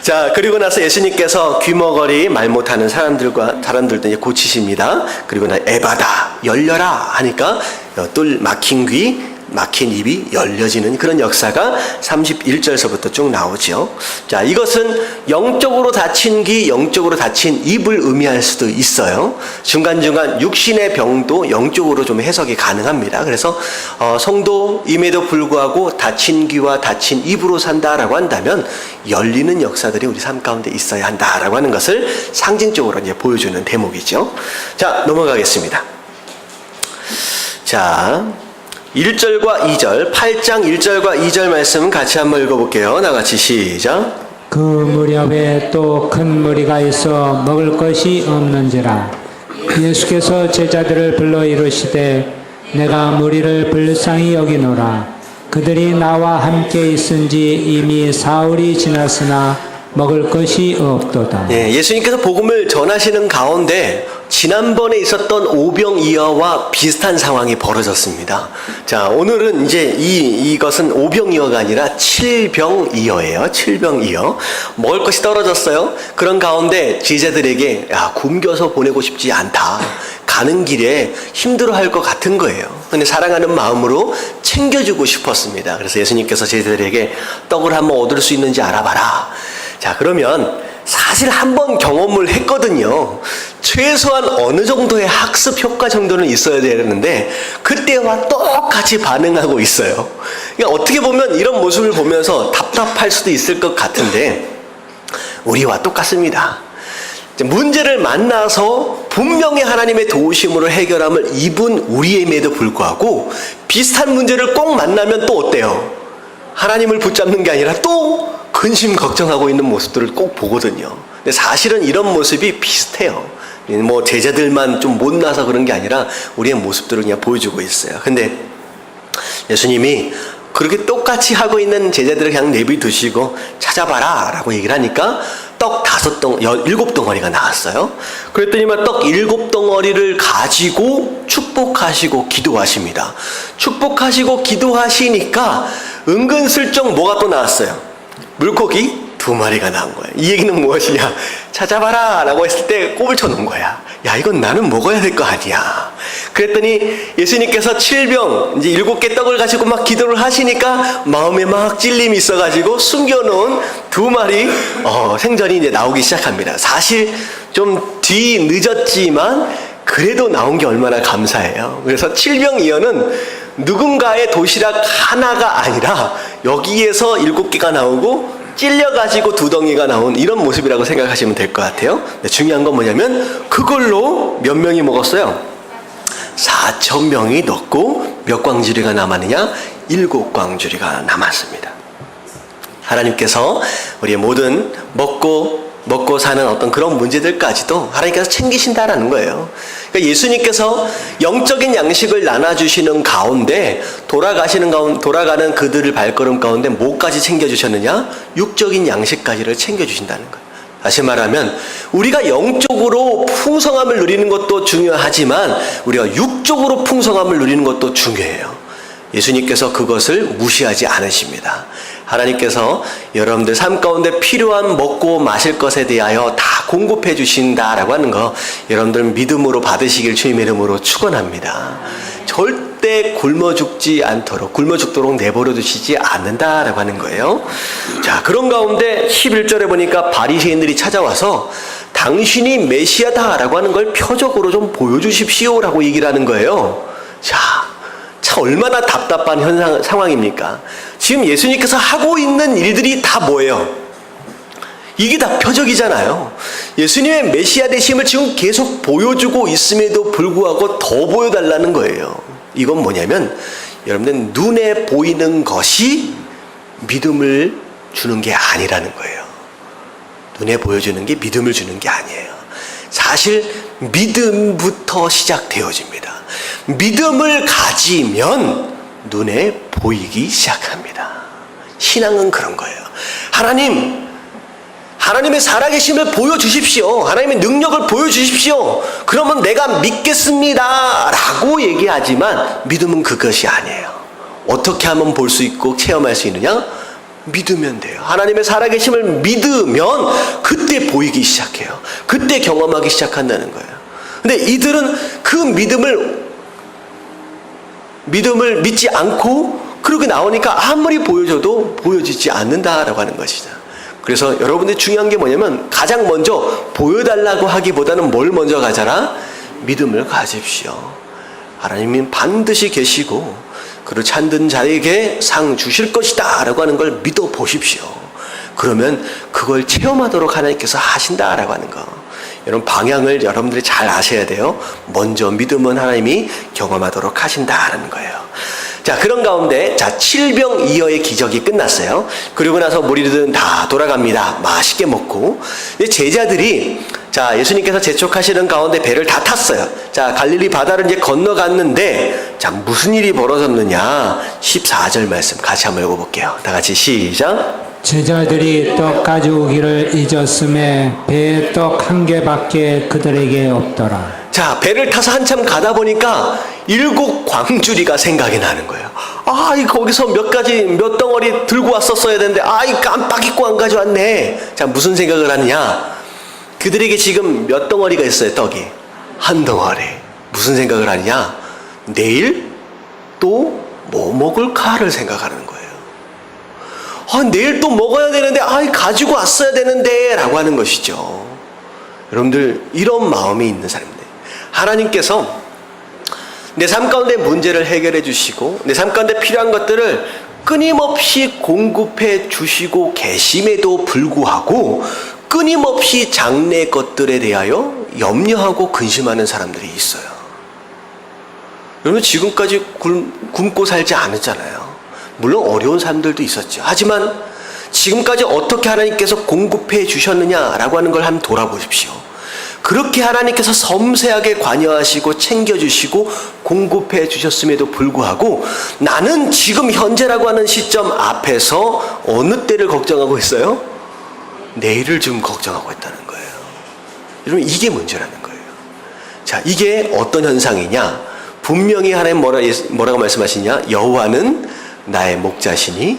자, 그리고 나서 예수님께서 귀머거리 말 못하는 사람들도 이제 고치십니다. 그리고 나 에바다 열려라 하니까 뚫 막힌 귀, 막힌 입이 열려지는 그런 역사가 31절서부터 쭉 나오죠. 자, 이것은 영적으로 닫힌 귀, 영적으로 닫힌 입을 의미할 수도 있어요. 중간중간 육신의 병도 영적으로 좀 해석이 가능합니다. 그래서 성도임에도 불구하고 닫힌 귀와 닫힌 입으로 산다라고 한다면 열리는 역사들이 우리 삶 가운데 있어야 한다라고 하는 것을 상징적으로 이제 보여주는 대목이죠. 자, 넘어가겠습니다. 자, 1절과 2절, 8장 1절과 2절 말씀 같이 한번 읽어볼게요. 나같이 시작.
그 무렵에 또 큰 무리가 있어 먹을 것이 없는지라 예수께서 제자들을 불러 이르시되 내가 무리를 불쌍히 여기노라. 그들이 나와 함께 있은지 이미 사흘이 지났으나 먹을 것이 없도다.
예, 예수님께서 복음을 전하시는 가운데 지난번에 있었던 오병이어와 비슷한 상황이 벌어졌습니다. 자, 오늘은 이제 이것은 오병이어가 아니라 칠병이어예요. 칠병이어. 먹을 것이 떨어졌어요. 그런 가운데 제자들에게 굶겨서 보내고 싶지 않다. 가는 길에 힘들어할 것 같은 거예요. 근데 사랑하는 마음으로 챙겨주고 싶었습니다. 그래서 예수님께서 제자들에게 떡을 한번 얻을 수 있는지 알아봐라. 자, 그러면 사실 한번 경험을 했거든요. 최소한 어느 정도의 학습 효과 정도는 있어야 되는데 그때와 똑같이 반응하고 있어요. 그러니까 어떻게 보면 이런 모습을 보면서 답답할 수도 있을 것 같은데 우리와 똑같습니다. 문제를 만나서 분명히 하나님의 도우심으로 해결함을 입은 우리임에도 불구하고 비슷한 문제를 꼭 만나면 또 어때요? 하나님을 붙잡는 게 아니라 또 근심 걱정하고 있는 모습들을 꼭 보거든요. 근데 사실은 이런 모습이 비슷해요. 뭐 제자들만 좀 못나서 그런 게 아니라 우리의 모습들을 그냥 보여주고 있어요. 근데 예수님이 그렇게 똑같이 하고 있는 제자들을 그냥 내비두시고 찾아봐라 라고 얘기를 하니까 떡 7덩어리가 나왔어요. 그랬더니만 떡 7덩어리를 가지고 축복하시고 기도하십니다. 축복하시고 기도하시니까 은근슬쩍 뭐가 또 나왔어요? 물고기 두 마리가 나온 거야. 이 얘기는 무엇이냐? 찾아봐라 라고 했을 때 꼽을 쳐놓은 거야. 야, 이건 나는 먹어야 될 거 아니야. 그랬더니 예수님께서 7병, 이제 7개 떡을 가지고 막 기도를 하시니까 마음에 막 찔림이 있어가지고 숨겨놓은 두 마리 생전이 이제 나오기 시작합니다. 사실 좀 늦었지만 그래도 나온 게 얼마나 감사해요. 그래서 7병이어는 누군가의 도시락 하나가 아니라 여기에서 7개가 나오고 찔려가지고 2덩이가 나온 이런 모습이라고 생각하시면 될 것 같아요. 근데 중요한 건 뭐냐면 그걸로 몇 명이 먹었어요? 4,000명이 넣고 몇 광주리가 남았느냐? 7광주리가 남았습니다. 하나님께서 우리의 모든 먹고 사는 어떤 그런 문제들까지도 하나님께서 챙기신다라는 거예요. 그러니까 예수님께서 영적인 양식을 나눠주시는 가운데 돌아가는 그들을 발걸음 가운데 뭐까지 챙겨주셨느냐? 육적인 양식까지를 챙겨주신다는 거예요. 다시 말하면 우리가 영적으로 풍성함을 누리는 것도 중요하지만 우리가 육적으로 풍성함을 누리는 것도 중요해요. 예수님께서 그것을 무시하지 않으십니다. 하나님께서 여러분들 삶 가운데 필요한 먹고 마실 것에 대하여 다 공급해 주신다라고 하는 거 여러분들 믿음으로 받으시길 주님의 이름으로 축원합니다. 절대 굶어 죽도록 내버려 두시지 않는다라고 하는 거예요. 자, 그런 가운데 11절에 보니까 바리새인들이 찾아와서 당신이 메시아다라고 하는 걸 표적으로 좀 보여주십시오라고 얘기를 하는 거예요. 자, 참 얼마나 답답한 상황입니까? 지금 예수님께서 하고 있는 일들이 다 뭐예요? 이게 다 표적이잖아요. 예수님의 메시아 되심을 지금 계속 보여주고 있음에도 불구하고 더 보여달라는 거예요. 이건 뭐냐면 여러분들 눈에 보이는 것이 믿음을 주는 게 아니라는 거예요. 눈에 보여주는 게 믿음을 주는 게 아니에요. 사실 믿음부터 시작되어집니다. 믿음을 가지면 눈에 보이기 시작합니다. 신앙은 그런 거예요. 하나님의 살아계심을 보여주십시오. 하나님의 능력을 보여주십시오. 그러면 내가 믿겠습니다 라고 얘기하지만 믿음은 그것이 아니에요. 어떻게 하면 볼 수 있고 체험할 수 있느냐? 믿으면 돼요. 하나님의 살아계심을 믿으면 그때 보이기 시작해요. 그때 경험하기 시작한다는 거예요. 근데 이들은 그 믿음을 믿지 않고 그렇게 나오니까 아무리 보여줘도 보여지지 않는다라고 하는 것이죠. 그래서 여러분들 중요한 게 뭐냐면 가장 먼저 보여달라고 하기보다는 뭘 먼저 가져라? 믿음을 가집시오. 하나님은 반드시 계시고 그를 찾는 자에게 상 주실 것이다 라고 하는 걸 믿어보십시오. 그러면 그걸 체험하도록 하나님께서 하신다라고 하는 거. 여러분 방향을 여러분들이 잘 아셔야 돼요. 먼저 믿음은 하나님이 경험하도록 하신다라는 거예요. 자, 그런 가운데 7병2여의 기적이 끝났어요. 그리고 나서 무리들은 다 돌아갑니다. 맛있게 먹고. 제자들이 예수님께서 재촉하시는 가운데 배를 다 탔어요. 갈릴리 바다를 이제 건너갔는데 무슨 일이 벌어졌느냐? 14절 말씀 같이 한번 읽어볼게요. 다 같이 시작.
제자들이 떡 가져오기를 잊었음에 배에 떡 1개밖에 그들에게 없더라.
배를 타서 한참 가다 보니까 7광주리가 생각이 나는 거예요. 거기서 몇 덩어리 들고 왔었어야 되는데, 깜빡 잊고 안 가져왔네. 무슨 생각을 하느냐? 그들에게 지금 몇 덩어리가 있어요, 떡이? 한 덩어리. 무슨 생각을 하느냐? 내일 또 뭐 먹을까를 생각하는 거예요. 내일 또 먹어야 되는데, 가지고 왔어야 되는데, 라고 하는 것이죠. 여러분들, 이런 마음이 있는 사람들. 하나님께서 내 삶 가운데 문제를 해결해 주시고 내 삶 가운데 필요한 것들을 끊임없이 공급해 주시고 계심에도 불구하고 끊임없이 장래 것들에 대하여 염려하고 근심하는 사람들이 있어요. 여러분 지금까지 굶고 살지 않았잖아요. 물론 어려운 사람들도 있었죠. 하지만 지금까지 어떻게 하나님께서 공급해 주셨느냐라고 하는 걸 한번 돌아보십시오. 그렇게 하나님께서 섬세하게 관여하시고 챙겨주시고 공급해 주셨음에도 불구하고 나는 지금 현재라고 하는 시점 앞에서 어느 때를 걱정하고 있어요? 내일을 지금 걱정하고 있다는 거예요. 여러분 이게 문제라는 거예요. 이게 어떤 현상이냐? 분명히 하나님 뭐라고 말씀하시냐? 여호와는 나의 목자시니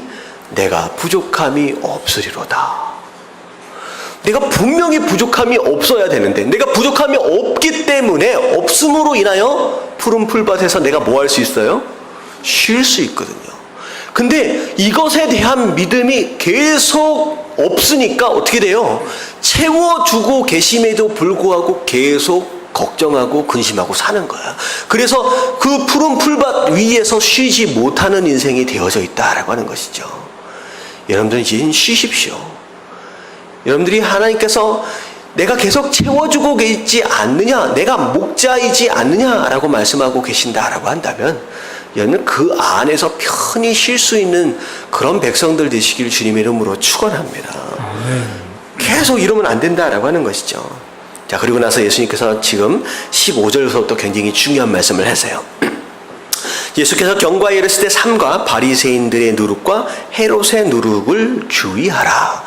내가 부족함이 없으리로다. 내가 분명히 부족함이 없어야 되는데, 내가 부족함이 없기 때문에 없음으로 인하여 푸른 풀밭에서 내가 뭐 할 수 있어요? 쉴 수 있거든요. 근데 이것에 대한 믿음이 계속 없으니까 어떻게 돼요? 채워주고 계심에도 불구하고 계속 걱정하고 근심하고 사는 거야. 그래서 그 푸른 풀밭 위에서 쉬지 못하는 인생이 되어져 있다라고 하는 것이죠. 여러분들 이제 쉬십시오. 여러분들이 하나님께서 내가 계속 채워주고 있지 않느냐, 내가 목자이지 않느냐라고 말씀하고 계신다라고 한다면 여러분 그 안에서 편히 쉴 수 있는 그런 백성들 되시길 주님의 이름으로 축원합니다. 계속 이러면 안 된다라고 하는 것이죠. 자, 그리고 나서 예수님께서 지금 15절부터 굉장히 중요한 말씀을 하세요. 예수께서 경과에 이르실 때 삼가 바리새인들의 누룩과 헤롯의 누룩을 주의하라.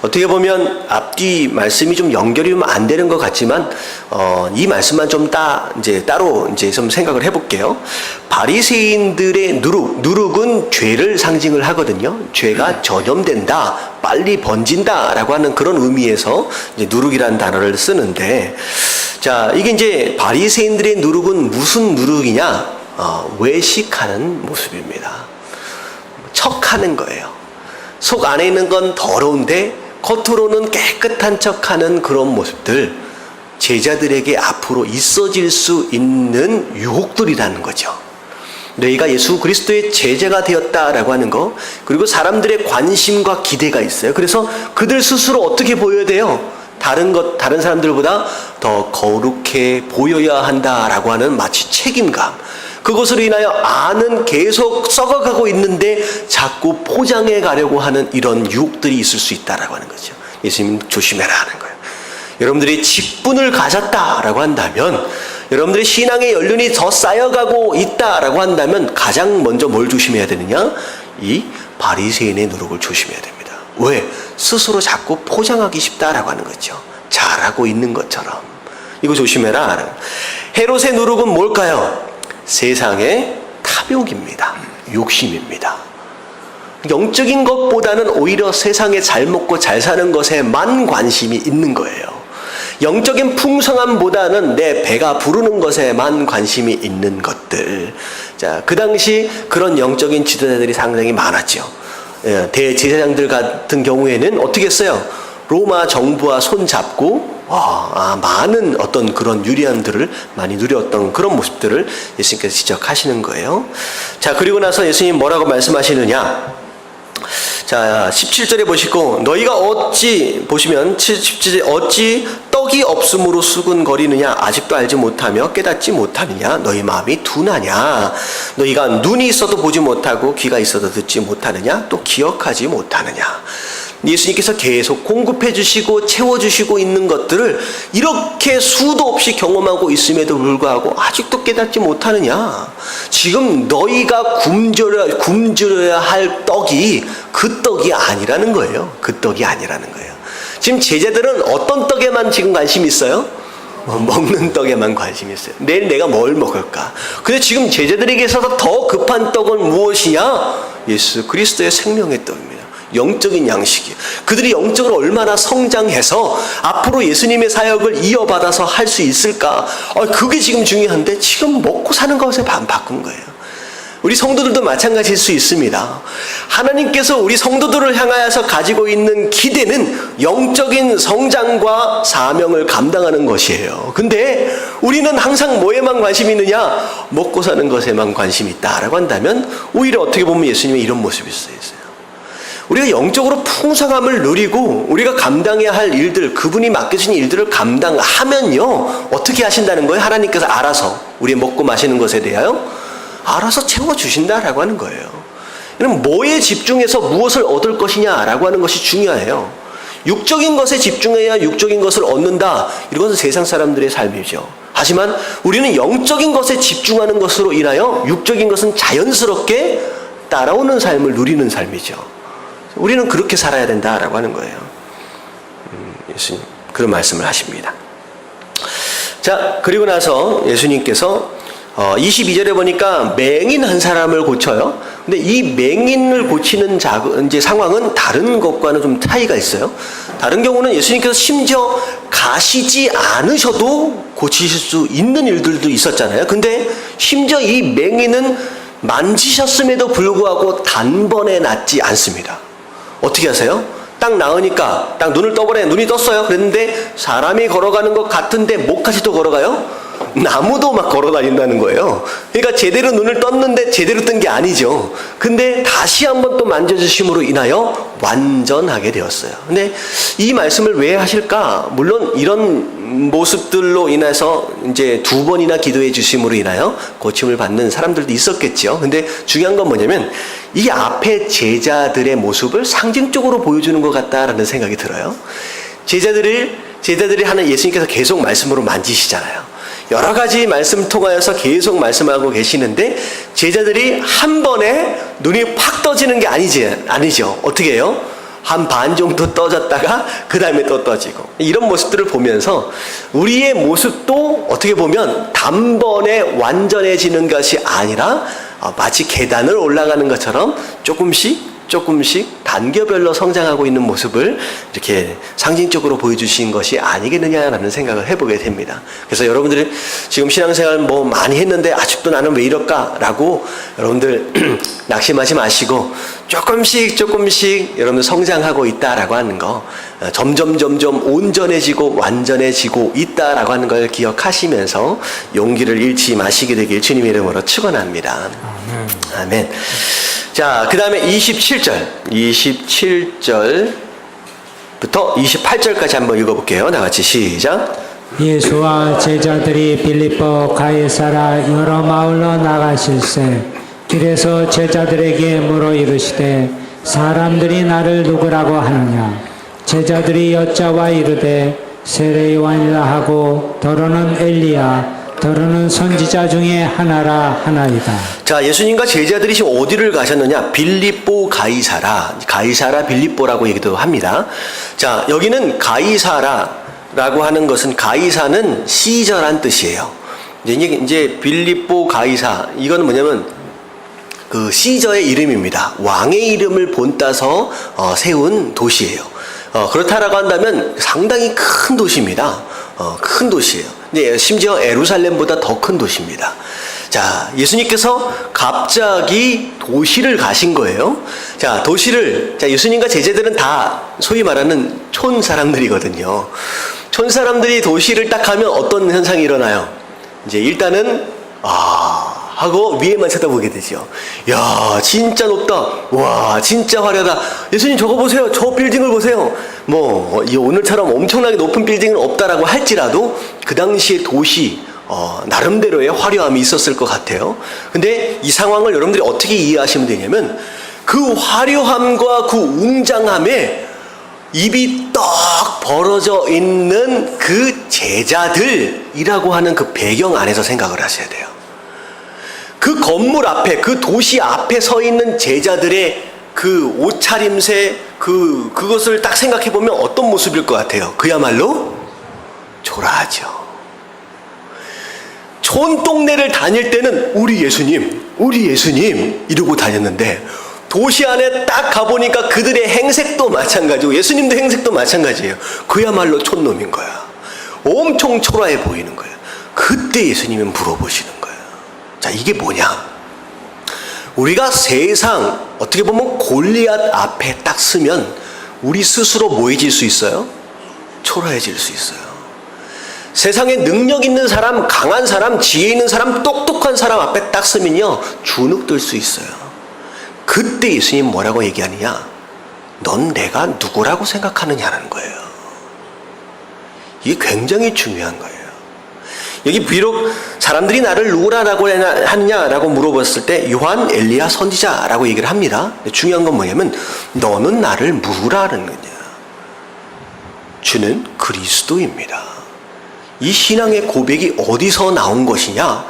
어떻게 보면 앞뒤 말씀이 좀 연결이 안 되는 것 같지만 이 말씀만 좀 따로 좀 생각을 해볼게요. 바리새인들의 누룩은 죄를 상징을 하거든요. 죄가 전염된다, 빨리 번진다라고 하는 그런 의미에서 이제 누룩이라는 단어를 쓰는데, 자, 이게 이제 바리새인들의 누룩은 무슨 누룩이냐? 외식하는 모습입니다. 척하는 거예요. 속 안에 있는 건 더러운데 겉으로는 깨끗한 척하는 그런 모습들, 제자들에게 앞으로 있어질 수 있는 유혹들이라는 거죠. 너희가 예수 그리스도의 제자가 되었다라고 하는 거, 그리고 사람들의 관심과 기대가 있어요. 그래서 그들 스스로 어떻게 보여야 돼요? 다른 사람들보다 더 거룩해 보여야 한다라고 하는 마치 책임감, 그것으로 인하여 안은 계속 썩어가고 있는데 자꾸 포장해 가려고 하는 이런 유혹들이 있을 수 있다라고 하는 거죠. 예수님 조심해라 하는 거예요. 여러분들이 직분을 가졌다라고 한다면, 여러분들의 신앙의 연륜이 더 쌓여가고 있다라고 한다면 가장 먼저 뭘 조심해야 되느냐? 이 바리새인의 누룩을 조심해야 됩니다. 왜? 스스로 자꾸 포장하기 쉽다라고 하는 거죠. 잘하고 있는 것처럼. 이거 조심해라. 헤롯의 누룩은 뭘까요? 세상의 탐욕입니다. 욕심입니다. 영적인 것보다는 오히려 세상에 잘 먹고 잘 사는 것에만 관심이 있는 거예요. 영적인 풍성함보다는 내 배가 부르는 것에만 관심이 있는 것들. 자, 그 당시 그런 영적인 지도자들이 상당히 많았죠. 대제사장들 같은 경우에는 어떻게 했어요? 로마 정부와 손잡고 많은 어떤 그런 유리함들을 많이 누렸던 그런 모습들을 예수님께서 지적하시는 거예요. 자, 그리고 나서 예수님 뭐라고 말씀하시느냐? 자, 17절에 보시고, 너희가 보시면 17절에 어찌 떡이 없음으로 수군거리느냐? 아직도 알지 못하며 깨닫지 못하느냐? 너희 마음이 둔하냐? 너희가 눈이 있어도 보지 못하고 귀가 있어도 듣지 못하느냐? 또 기억하지 못하느냐? 예수님께서 계속 공급해 주시고 채워주시고 있는 것들을 이렇게 수도 없이 경험하고 있음에도 불구하고 아직도 깨닫지 못하느냐? 지금 너희가 굶주려야 할 떡이 그 떡이 아니라는 거예요. 그 떡이 아니라는 거예요. 지금 제자들은 어떤 떡에만 지금 관심이 있어요? 먹는 떡에만 관심이 있어요. 내일 내가 뭘 먹을까? 근데 지금 제자들에게 있어서 더 급한 떡은 무엇이냐? 예수 그리스도의 생명의 떡입니다. 영적인 양식이에요. 그들이 영적으로 얼마나 성장해서 앞으로 예수님의 사역을 이어받아서 할 수 있을까? 그게 지금 중요한데 지금 먹고 사는 것에 바꾼 거예요. 우리 성도들도 마찬가지일 수 있습니다. 하나님께서 우리 성도들을 향하여서 가지고 있는 기대는 영적인 성장과 사명을 감당하는 것이에요. 근데 우리는 항상 뭐에만 관심이 있느냐? 먹고 사는 것에만 관심이 있다라고 한다면 오히려 어떻게 보면 예수님의 이런 모습이 있어요. 우리가 영적으로 풍성함을 누리고 우리가 감당해야 할 일들, 그분이 맡겨주신 일들을 감당하면요, 어떻게 하신다는 거예요? 하나님께서 알아서 우리 먹고 마시는 것에 대하여 알아서 채워주신다라고 하는 거예요. 그럼 뭐에 집중해서 무엇을 얻을 것이냐라고 하는 것이 중요해요. 육적인 것에 집중해야 육적인 것을 얻는다. 이것은 세상 사람들의 삶이죠. 하지만 우리는 영적인 것에 집중하는 것으로 인하여 육적인 것은 자연스럽게 따라오는 삶을 누리는 삶이죠. 우리는 그렇게 살아야 된다라고 하는 거예요. 예수님 그런 말씀을 하십니다. 자, 그리고 나서 예수님께서 22절에 보니까 맹인 한 사람을 고쳐요. 근데 이 맹인을 고치는 이제 상황은 다른 것과는 좀 차이가 있어요. 다른 경우는 예수님께서 심지어 가시지 않으셔도 고치실 수 있는 일들도 있었잖아요. 근데 심지어 이 맹인은 만지셨음에도 불구하고 단번에 낫지 않습니다. 어떻게 하세요? 딱 나으니까 딱 눈을 떠보래. 눈이 떴어요. 그랬는데 사람이 걸어가는 것 같은데 뭐까지 또 걸어가요? 나무도 막 걸어 다닌다는 거예요. 그러니까 제대로 눈을 떴는데 제대로 뜬 게 아니죠. 근데 다시 한번 또 만져주심으로 인하여 완전하게 되었어요. 근데 이 말씀을 왜 하실까? 물론 이런 모습들로 인해서 이제 2번이나 기도해 주심으로 인하여 고침을 받는 사람들도 있었겠죠. 근데 중요한 건 뭐냐면 이 앞에 제자들의 모습을 상징적으로 보여주는 것 같다라는 생각이 들어요. 제자들이 하는 예수님께서 계속 말씀으로 만지시잖아요. 여러 가지 말씀 통하여서 계속 말씀하고 계시는데 제자들이 한 번에 눈이 팍 떠지는 게 아니죠. 어떻게 해요? 한 반 정도 떠졌다가 그 다음에 또 떠지고 이런 모습들을 보면서 우리의 모습도 어떻게 보면 단번에 완전해지는 것이 아니라 마치 계단을 올라가는 것처럼 조금씩 단계별로 성장하고 있는 모습을 이렇게 상징적으로 보여주신 것이 아니겠느냐라는 생각을 해보게 됩니다. 그래서 여러분들이 지금 신앙생활 뭐 많이 했는데 아직도 나는 왜 이럴까라고 여러분들 낙심하지 마시고 조금씩 여러분들 성장하고 있다라고 하는 거, 점점 온전해지고 완전해지고 있다라고 하는 걸 기억하시면서 용기를 잃지 마시게 되길 주님의 이름으로 축원합니다. 아멘. 자, 그 다음에 27절부터 28절까지 한번 읽어볼게요. 다 같이 시작.
예수와 제자들이 빌립보 가이사라 여러 마을로 나가실세 길에서 제자들에게 물어 이르시되 사람들이 나를 누구라고 하느냐. 제자들이 여짜와 이르되 세례 요한이라 하고 더러는 엘리야 더러는 선지자 중에 하나라 하나이다.
자, 예수님과 제자들이 지금 어디를 가셨느냐? 빌립보 가이사라 빌립보라고 얘기도 합니다. 자, 여기는 가이사라라고 하는 것은 가이사는 시저란 뜻이에요. 이제 빌립보 가이사 이거는 뭐냐면 그 시저의 이름입니다. 왕의 이름을 본따서 세운 도시예요. 그렇다라고 한다면 상당히 큰 도시입니다. 큰 도시예요. 근데 심지어 예루살렘보다 더 큰 도시입니다. 자, 예수님께서 갑자기 도시를 가신 거예요. 자, 예수님과 제자들은 다 소위 말하는 촌 사람들이거든요. 촌 사람들이 도시를 딱 가면 어떤 현상이 일어나요? 이제 일단은 하고 위에만 쳐다보게 되죠. 야, 진짜 높다. 와, 진짜 화려하다. 예수님 저거 보세요. 저 빌딩을 보세요. 오늘처럼 엄청나게 높은 빌딩은 없다라고 할지라도 그 당시의 도시 나름대로의 화려함이 있었을 것 같아요. 근데 이 상황을 여러분들이 어떻게 이해하시면 되냐면 그 화려함과 그 웅장함에 입이 떡 벌어져 있는 그 제자들이라고 하는 그 배경 안에서 생각을 하셔야 돼요. 그 건물 앞에, 그 도시 앞에 서 있는 제자들의 그 옷차림새, 그것을 딱 생각해 보면 어떤 모습일 것 같아요? 그야말로 초라하죠. 촌동네를 다닐 때는 우리 예수님 이러고 다녔는데 도시 안에 딱 가보니까 그들의 행색도 마찬가지고 예수님도 행색도 마찬가지예요. 그야말로 촌놈인 거야. 엄청 초라해 보이는 거예요. 그때 예수님은 물어보시는 거예요. 자, 이게 뭐냐? 우리가 세상 어떻게 보면 골리앗 앞에 딱 서면 우리 스스로 뭐해질 수 있어요? 초라해질 수 있어요. 세상에 능력 있는 사람, 강한 사람, 지혜 있는 사람, 똑똑한 사람 앞에 딱 서면요 주눅들 수 있어요. 그때 예수님 뭐라고 얘기하느냐? 넌 내가 누구라고 생각하느냐라는 거예요. 이게 굉장히 중요한 거예요. 여기 비록 사람들이 나를 누구라고 하느냐라고 물어봤을 때 요한, 엘리야, 선지자라고 얘기를 합니다. 중요한 건 뭐냐면 너는 나를 누구라는 거냐? 주는 그리스도입니다. 이 신앙의 고백이 어디서 나온 것이냐?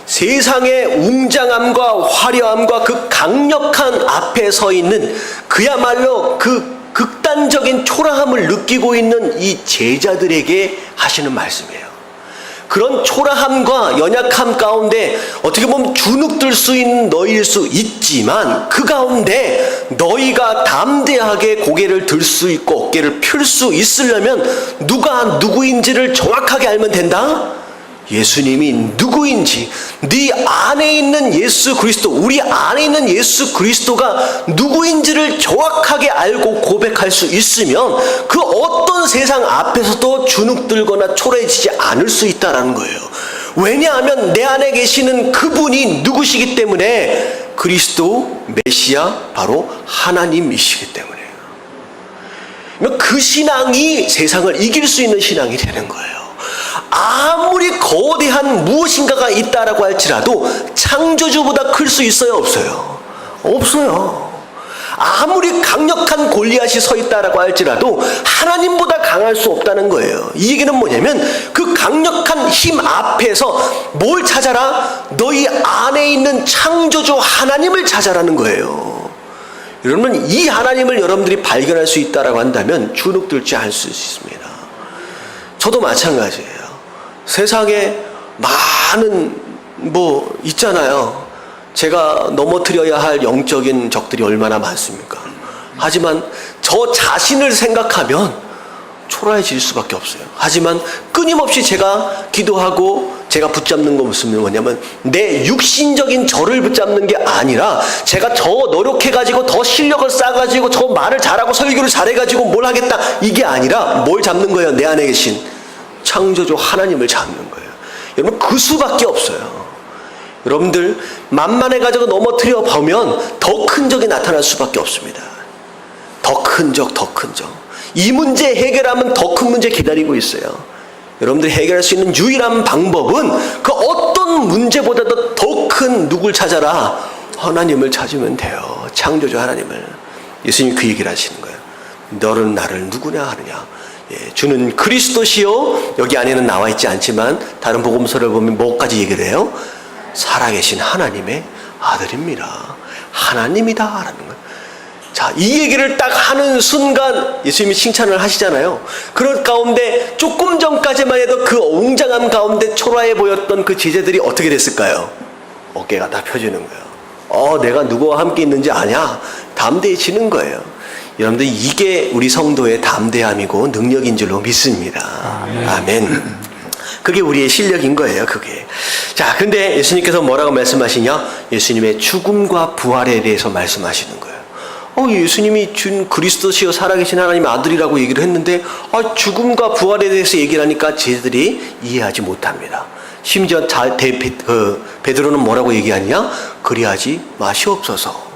세상의 웅장함과 화려함과 그 강력한 앞에 서 있는 그야말로 그 극단적인 초라함을 느끼고 있는 이 제자들에게 하시는 말씀이에요. 그런 초라함과 연약함 가운데 어떻게 보면 주눅들 수 있는 너희일 수 있지만 그 가운데 너희가 담대하게 고개를 들 수 있고 어깨를 펼 수 있으려면 누가 누구인지를 정확하게 알면 된다. 예수님이 누구인지, 네 안에 있는 예수 그리스도, 우리 안에 있는 예수 그리스도가 누구인지를 정확하게 알고 고백할 수 있으면 그 어떤 세상 앞에서도 주눅들거나 초라해지지 않을 수 있다는 거예요. 왜냐하면 내 안에 계시는 그분이 누구시기 때문에, 그리스도 메시아 바로 하나님이시기 때문에요. 그 신앙이 세상을 이길 수 있는 신앙이 되는 거예요. 아무리 거대한 무엇인가가 있다라고 할지라도 창조주보다 클 수 있어요, 없어요? 없어요. 아무리 강력한 골리앗이 서 있다라고 할지라도 하나님보다 강할 수 없다는 거예요. 이 얘기는 뭐냐면 그 강력한 힘 앞에서 뭘 찾아라? 너희 안에 있는 창조주 하나님을 찾아라는 거예요. 여러분, 이 하나님을 여러분들이 발견할 수 있다라고 한다면 주눅들지 않을 수 있습니다. 저도 마찬가지예요. 세상에 많은 있잖아요. 제가 넘어뜨려야 할 영적인 적들이 얼마나 많습니까? 하지만 저 자신을 생각하면 초라해질 수밖에 없어요. 하지만 끊임없이 제가 기도하고 제가 붙잡는 것은 뭐냐면 내 육신적인 저를 붙잡는 게 아니라 제가 더 노력해가지고 더 실력을 쌓아가지고 저 말을 잘하고 설교를 잘해가지고 뭘 하겠다, 이게 아니라 뭘 잡는 거예요? 내 안에 계신 창조주 하나님을 잡는 거예요. 여러분, 그 수밖에 없어요. 여러분들 만만해가지고 넘어뜨려 보면 더 큰 적이 나타날 수밖에 없습니다. 더 큰 적, 더 큰 적. 이 문제 해결하면 더 큰 문제 기다리고 있어요. 여러분들이 해결할 수 있는 유일한 방법은 그 어떤 문제보다도 더 큰 누굴 찾아라? 하나님을 찾으면 돼요. 창조주 하나님을. 예수님이 그 얘기를 하시는 거예요. 너는 나를 누구냐 하느냐. 주는 그리스도시요, 여기 안에는 나와 있지 않지만 다른 복음서를 보면 뭐까지 얘기를 해요? 살아계신 하나님의 아들입니다. 하나님이다 라는 거예요. 자, 이 얘기를 딱 하는 순간 예수님이 칭찬을 하시잖아요. 그런 가운데 조금 전까지만 해도 그 웅장함 가운데 초라해 보였던 그 제자들이 어떻게 됐을까요? 어깨가 다 펴지는 거예요. 내가 누구와 함께 있는지 아냐? 담대해지는 거예요. 여러분들, 이게 우리 성도의 담대함이고 능력인 줄로 믿습니다. 아멘. 그게 우리의 실력인 거예요, 그게. 자, 근데 예수님께서 뭐라고 말씀하시냐? 예수님의 죽음과 부활에 대해서 말씀하시는 거예요. 예수님이 준 그리스도시요 살아계신 하나님의 아들이라고 얘기를 했는데 죽음과 부활에 대해서 얘기를 하니까 제자들이 이해하지 못합니다. 심지어 베드로는 뭐라고 얘기하냐? 그리하지 마시옵소서.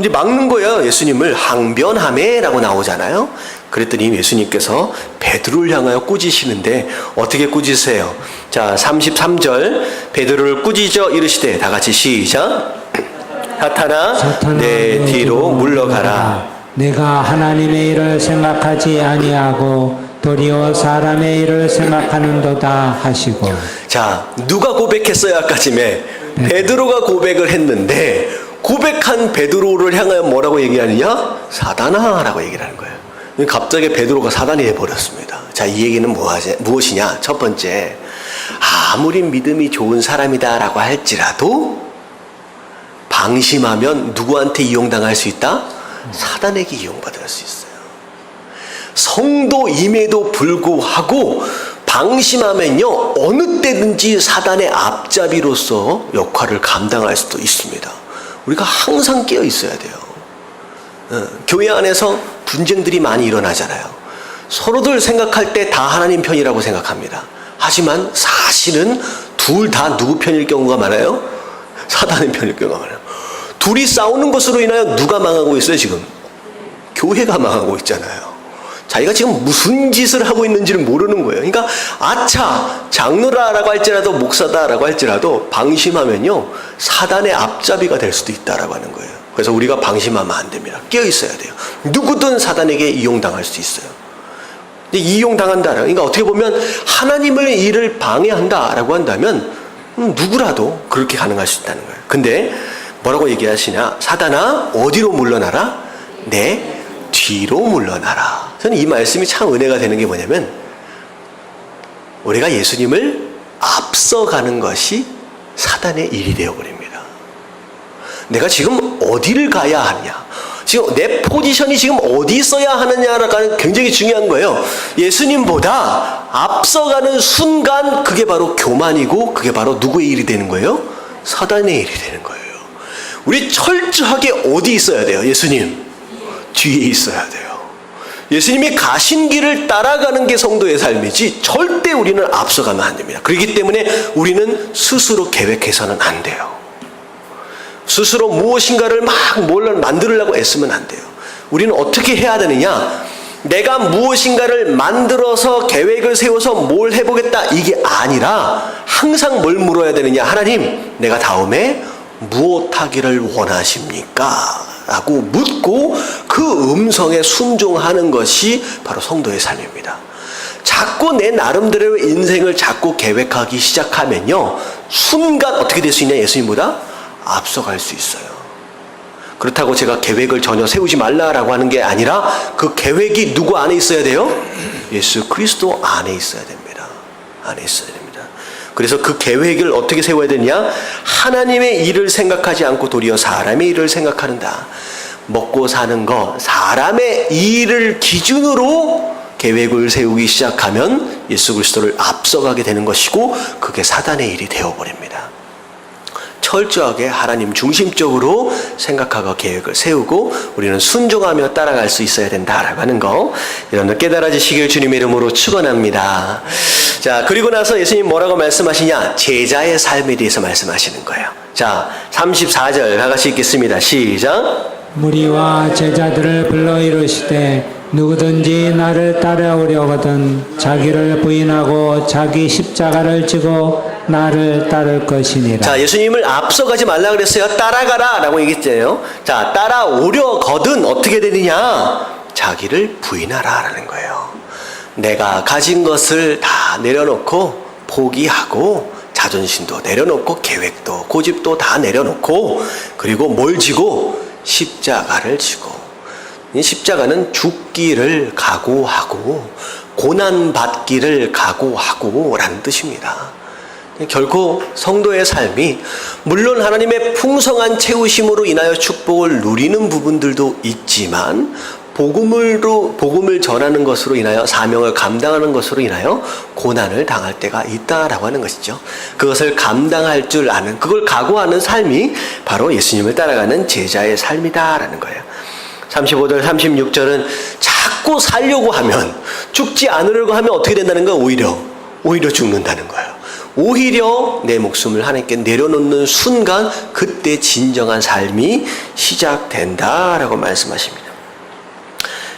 이제 막는 거예요. 예수님을 항변하매라고 나오잖아요. 그랬더니 예수님께서 베드로를 향하여 꾸짖으시는데 어떻게 꾸짖으세요? 자, 33절 베드로를 꾸짖어 이르시되, 다 같이 시작. 사탄아 내 뒤로 물러가라.
내가 하나님의 일을 생각하지 아니하고 도리어 사람의 일을 생각하는도다 하시고. 자,
누가 고백했어요? 아까쯤에 베드로가 고백을 했는데, 고백한 베드로를 향하여 뭐라고 얘기하느냐? 사단아 라고 얘기를 하는 거예요. 갑자기 베드로가 사단이 돼버렸습니다. 자, 이 얘기는 무엇이냐? 첫 번째, 아무리 믿음이 좋은 사람이다 라고 할지라도 방심하면 누구한테 이용당할 수 있다? 사단에게 이용받을 수 있어요. 성도임에도 불구하고 방심하면요, 어느 때든지 사단의 앞잡이로서 역할을 감당할 수도 있습니다. 우리가 항상 깨어 있어야 돼요. 교회 안에서 분쟁들이 많이 일어나잖아요. 서로들 생각할 때 다 하나님 편이라고 생각합니다. 하지만 사실은 둘 다 누구 편일 경우가 많아요? 사단의 편일 경우가 많아요. 둘이 싸우는 것으로 인하여 누가 망하고 있어요, 지금? 교회가 망하고 있잖아요. 자기가 지금 무슨 짓을 하고 있는지를 모르는 거예요. 그러니까 장로라고 할지라도 목사다라고 할지라도 방심하면요, 사단의 앞잡이가 될 수도 있다라고 하는 거예요. 그래서 우리가 방심하면 안 됩니다. 깨어 있어야 돼요. 누구든 사단에게 이용당할 수 있어요. 근데 이용당한다. 그러니까 어떻게 보면 하나님의 일을 방해한다라고 한다면 누구라도 그렇게 가능할 수 있다는 거예요. 근데 뭐라고 얘기하시냐? 사단아 어디로 물러나라? 내 뒤로 물러나라. 저는 이 말씀이 참 은혜가 되는 게 뭐냐면, 우리가 예수님을 앞서가는 것이 사단의 일이 되어버립니다. 내가 지금 어디를 가야 하느냐, 지금 내 포지션이 지금 어디 있어야 하느냐가 굉장히 중요한 거예요. 예수님보다 앞서가는 순간 그게 바로 교만이고 그게 바로 누구의 일이 되는 거예요? 사단의 일이 되는 거예요. 우리 철저하게 어디 있어야 돼요? 예수님 뒤에 있어야 돼요. 예수님이 가신 길을 따라가는 게 성도의 삶이지 절대 우리는 앞서가면 안 됩니다. 그렇기 때문에 우리는 스스로 계획해서는 안 돼요. 스스로 무엇인가를 막 뭘 만들려고 애쓰면 안 돼요. 우리는 어떻게 해야 되느냐? 내가 무엇인가를 만들어서 계획을 세워서 뭘 해보겠다 이게 아니라 항상 뭘 물어야 되느냐? 하나님, 내가 다음에 무엇 하기를 원하십니까? 라고 묻고 그 음성에 순종하는 것이 바로 성도의 삶입니다. 자꾸 내 나름대로의 인생을 자꾸 계획하기 시작하면요, 순간 어떻게 될 수 있냐? 예수님보다 앞서갈 수 있어요. 그렇다고 제가 계획을 전혀 세우지 말라라고 하는 게 아니라 그 계획이 누구 안에 있어야 돼요? 예수 그리스도 안에 있어야 됩니다. 안에 있어야 됩니다. 그래서 그 계획을 어떻게 세워야 되냐? 하나님의 일을 생각하지 않고 도리어 사람의 일을 생각하는다. 먹고 사는 거, 사람의 일을 기준으로 계획을 세우기 시작하면 예수 그리스도를 앞서가게 되는 것이고 그게 사단의 일이 되어버립니다. 철저하게 하나님 중심적으로 생각하고 계획을 세우고 우리는 순종하며 따라갈 수 있어야 된다라고 하는 거, 여러분들 깨달아지시길 주님의 이름으로 축원합니다. 자, 그리고 나서 예수님 뭐라고 말씀하시냐? 제자의 삶에 대해서 말씀하시는 거예요. 자, 34절 다 같이 읽겠습니다. 시작.
무리와 제자들을 불러 이르시되 누구든지 나를 따라오려거든 자기를 부인하고 자기 십자가를 지고 나를 따를 것이니라.
자, 예수님을 앞서가지 말라 그랬어요. 따라가라 라고 얘기했잖아요. 자, 따라오려거든 어떻게 되느냐? 자기를 부인하라 라는 거예요. 내가 가진 것을 다 내려놓고 포기하고 자존심도 내려놓고 계획도 고집도 다 내려놓고 그리고 뭘 지고? 십자가를 지고. 이 십자가는 죽기를 각오하고 고난받기를 각오하고 라는 뜻입니다. 결코 성도의 삶이 물론 하나님의 풍성한 채우심으로 인하여 축복을 누리는 부분들도 있지만 복음을 전하는 것으로 인하여 사명을 감당하는 것으로 인하여 고난을 당할 때가 있다라고 하는 것이죠. 그것을 감당할 줄 아는, 그걸 각오하는 삶이 바로 예수님을 따라가는 제자의 삶이다라는 거예요. 35절 36절은 자꾸 살려고 하면, 죽지 않으려고 하면 어떻게 된다는 거예요? 오히려 죽는다는 거예요. 오히려 내 목숨을 하나님께 내려놓는 순간 그때 진정한 삶이 시작된다라고 말씀하십니다.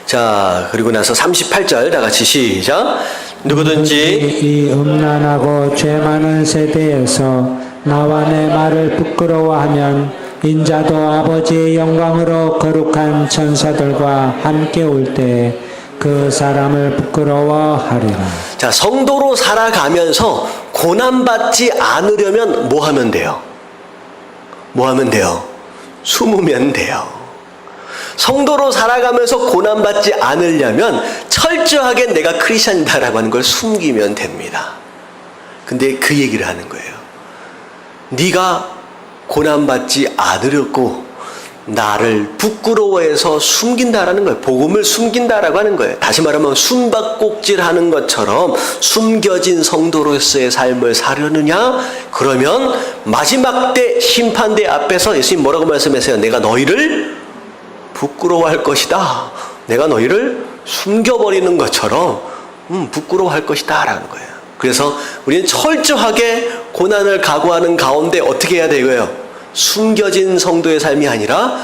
자, 그리고 나서 38절 다 같이 시작. 누구든지
이 음란하고 죄 많은 세대에서 나와 내 말을 부끄러워하면 인자도 아버지의 영광으로 거룩한 천사들과 함께 올 때 그 사람을 부끄러워하리라.
자, 성도로 살아가면서 고난받지 않으려면 뭐 하면 돼요? 뭐 하면 돼요? 숨으면 돼요. 성도로 살아가면서 고난받지 않으려면 철저하게 내가 크리스천이다라고 하는 걸 숨기면 됩니다. 근데 그 얘기를 하는 거예요. 네가 고난받지 않으려고 나를 부끄러워해서 숨긴다라는 거예요. 복음을 숨긴다라고 하는 거예요. 다시 말하면 숨바꼭질하는 것처럼 숨겨진 성도로서의 삶을 사려느냐? 그러면 마지막 때 심판대 앞에서 예수님 뭐라고 말씀하세요? 내가 너희를 부끄러워할 것이다. 내가 너희를 숨겨버리는 것처럼 부끄러워할 것이다 라는 거예요. 그래서 우리는 철저하게 고난을 각오하는 가운데 어떻게 해야 되고요? 숨겨진 성도의 삶이 아니라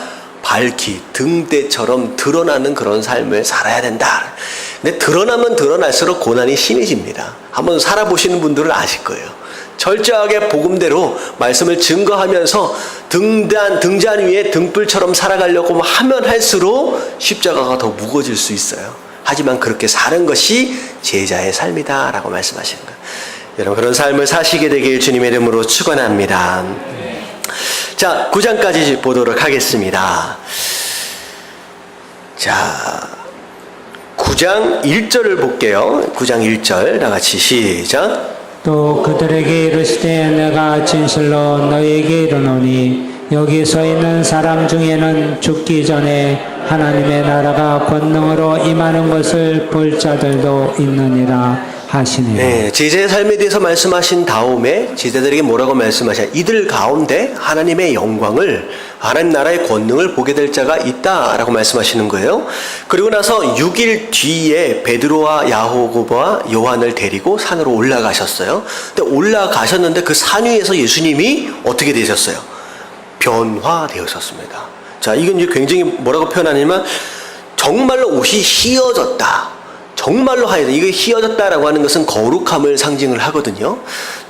밝히 등대처럼 드러나는 그런 삶을 살아야 된다. 근데 드러나면 드러날수록 고난이 심해집니다. 한번 살아보시는 분들은 아실 거예요. 철저하게 복음대로 말씀을 증거하면서 등잔 위에 등불처럼 살아가려고 하면 할수록 십자가가 더 무거워질 수 있어요. 하지만 그렇게 사는 것이 제자의 삶이다 라고 말씀하시는 거예요. 여러분, 그런 삶을 사시게 되길 주님의 이름으로 축원합니다. 자, 9장까지 보도록 하겠습니다. 자, 9장 1절을 볼게요. 9장 1절 다 같이 시작.
또 그들에게 이르시되 내가 진실로 너희에게 이르노니 여기 서 있는 사람 중에는 죽기 전에 하나님의 나라가 권능으로 임하는 것을 볼 자들도 있느니라 하시니라.
네, 제자의 삶에 대해서 말씀하신 다음에 제자들에게 뭐라고 말씀하시냐? 이들 가운데 하나님의 영광을, 하나님 나라의 권능을 보게 될 자가 있다라고 말씀하시는 거예요. 그리고 나서 6일 뒤에 베드로와 야고보와 요한을 데리고 산으로 올라가셨어요. 근데 올라가셨는데 그 산 위에서 예수님이 어떻게 되셨어요? 변화되었었습니다. 자, 이건 이제 굉장히 뭐라고 표현하냐면 정말로 옷이 휘어졌다. 정말로 하얘다. 이게 휘어졌다라고 하는 것은 거룩함을 상징을 하거든요.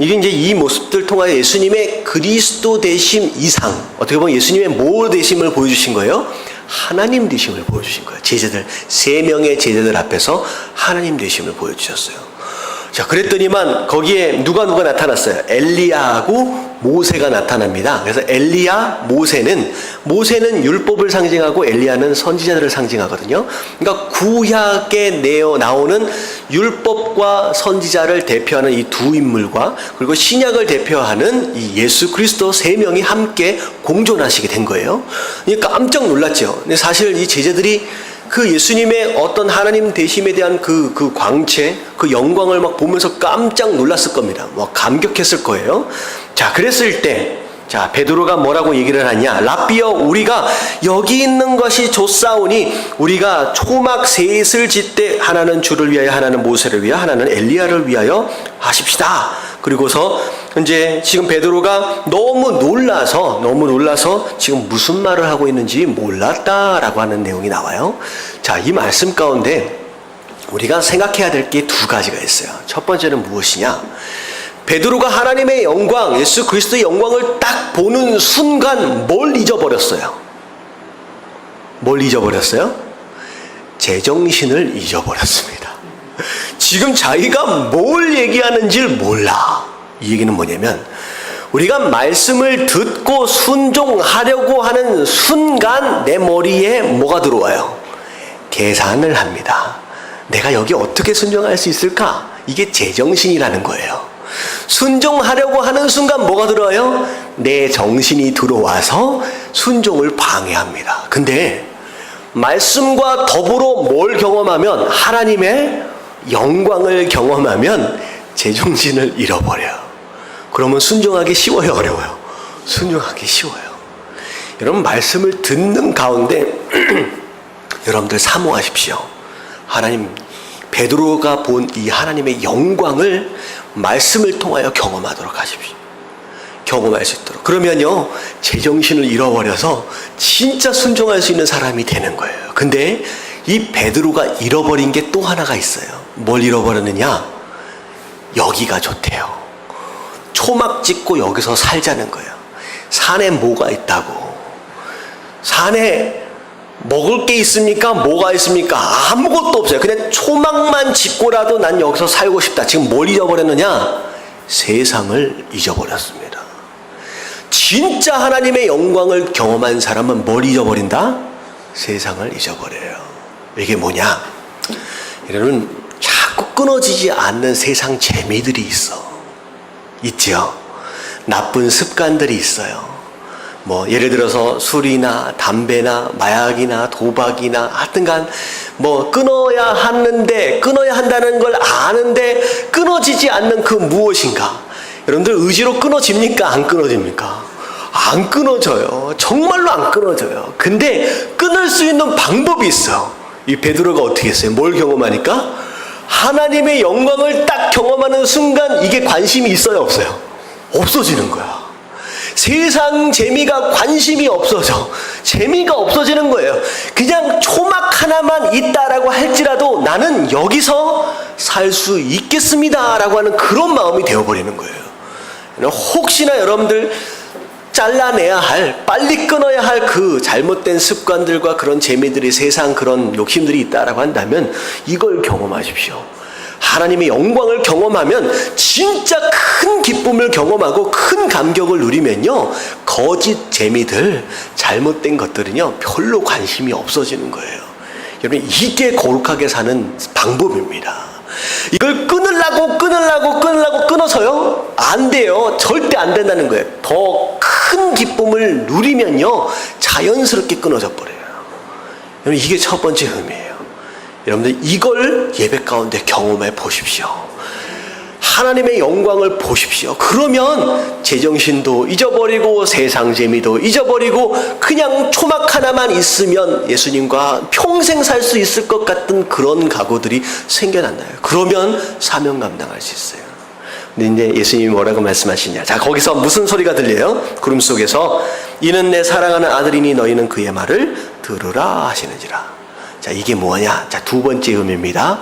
이게 이제 이 모습들 통하여 예수님의 그리스도 되심 이상, 어떻게 보면 예수님의 뭐 되심을 보여주신 거예요? 하나님 되심을 보여주신 거예요. 제자들, 3명의 제자들 앞에서 하나님 되심을 보여주셨어요. 자, 그랬더니만 거기에 누가 나타났어요? 엘리야하고 모세가 나타납니다. 그래서 엘리야, 모세는 율법을 상징하고 엘리야는 선지자들을 상징하거든요. 그러니까 구약에 나오는 율법과 선지자를 대표하는 이 두 인물과 그리고 신약을 대표하는 이 예수 그리스도 3명이 함께 공존하시게 된 거예요. 깜짝 놀랐죠. 근데 사실 이 제자들이 그 예수님의 어떤 하나님 되심에 대한 그 광채, 그 영광을 막 보면서 깜짝 놀랐을 겁니다. 막 감격했을 거예요. 자, 그랬을 때, 자, 베드로가 뭐라고 얘기를 하냐? 랍비여, 우리가 여기 있는 것이 좋사오니 우리가 초막 셋을 짓되 하나는 주를 위하여, 하나는 모세를 위하여, 하나는 엘리야를 위하여 하십시다. 그리고서 이제 지금 베드로가 너무 놀라서 지금 무슨 말을 하고 있는지 몰랐다라고 하는 내용이 나와요. 자, 이 말씀 가운데 우리가 생각해야 될 게 2가지가 있어요. 첫 번째는 무엇이냐? 베드로가 하나님의 영광, 예수 그리스도의 영광을 딱 보는 순간 뭘 잊어버렸어요? 뭘 잊어버렸어요? 제정신을 잊어버렸습니다. 지금 자기가 뭘 얘기하는지를 몰라. 이 얘기는 뭐냐면 우리가 말씀을 듣고 순종하려고 하는 순간 내 머리에 뭐가 들어와요? 계산을 합니다. 내가 여기 어떻게 순종할 수 있을까? 이게 제정신이라는 거예요. 순종하려고 하는 순간 뭐가 들어와요? 내 정신이 들어와서 순종을 방해합니다. 근데 말씀과 더불어 뭘 경험하면, 하나님의 영광을 경험하면 제정신을 잃어버려요. 그러면 순종하기 쉬워요, 어려워요? 순종하기 쉬워요. 여러분, 말씀을 듣는 가운데 여러분들 사모하십시오. 하나님, 베드로가 본 이 하나님의 영광을 말씀을 통하여 경험하도록 하십시오. 경험할 수 있도록. 그러면요, 제정신을 잃어버려서 진짜 순종할 수 있는 사람이 되는 거예요. 근데 이 베드로가 잃어버린 게 또 하나가 있어요. 뭘 잃어버렸느냐? 여기가 좋대요. 초막 짓고 여기서 살자는 거예요. 산에 뭐가 있다고? 산에 먹을 게 있습니까? 뭐가 있습니까? 아무것도 없어요. 그냥 초막만 짓고라도 난 여기서 살고 싶다. 지금 뭘 잊어버렸느냐? 세상을 잊어버렸습니다. 진짜 하나님의 영광을 경험한 사람은 뭘 잊어버린다? 세상을 잊어버려요. 이게 뭐냐? 여러분, 자꾸 끊어지지 않는 세상 재미들이 있죠. 나쁜 습관들이 있어요. 뭐 예를 들어서 술이나 담배나 마약이나 도박이나 하여튼간 뭐 끊어야 한다는 걸 아는데 끊어지지 않는 그 무엇인가. 여러분들 의지로 끊어집니까? 안 끊어집니까? 안 끊어져요. 정말로 안 끊어져요. 근데 끊을 수 있는 방법이 있어요. 이 베드로가 어떻게 했어요? 뭘 경험하니까? 하나님의 영광을 딱 경험하는 순간 이게 관심이 있어요, 없어요? 없어지는 거야. 세상 재미가 관심이 없어져. 재미가 없어지는 거예요. 그냥 초막 하나만 있다라고 할지라도 나는 여기서 살 수 있겠습니다라고 하는 그런 마음이 되어버리는 거예요. 혹시나 여러분들 잘라내야 할, 빨리 끊어야 할 그 잘못된 습관들과 그런 재미들이, 세상 그런 욕심들이 있다라고 한다면 이걸 경험하십시오. 하나님의 영광을 경험하면 진짜 큰 기쁨을 경험하고 큰 감격을 누리면요, 거짓 재미들, 잘못된 것들은요 별로 관심이 없어지는 거예요. 여러분, 이게 거룩하게 사는 방법입니다. 이걸 끊으려고 끊어서요? 안 돼요. 절대 안 된다는 거예요. 더 큰 기쁨을 누리면요, 자연스럽게 끊어져 버려요. 여러분, 이게 첫 번째 의미예요. 여러분들, 이걸 예배 가운데 경험해 보십시오. 하나님의 영광을 보십시오. 그러면 제정신도 잊어버리고 세상 재미도 잊어버리고 그냥 초막 하나만 있으면 예수님과 평생 살 수 있을 것 같은 그런 각오들이 생겨났나요? 그러면 사명 감당할 수 있어요. 근데 이제 예수님이 뭐라고 말씀하시냐? 자, 거기서 무슨 소리가 들려요? 구름 속에서 이는 내 사랑하는 아들이니 너희는 그의 말을 들으라 하시는지라. 자, 이게 뭐냐? 자, 두 번째 의미입니다.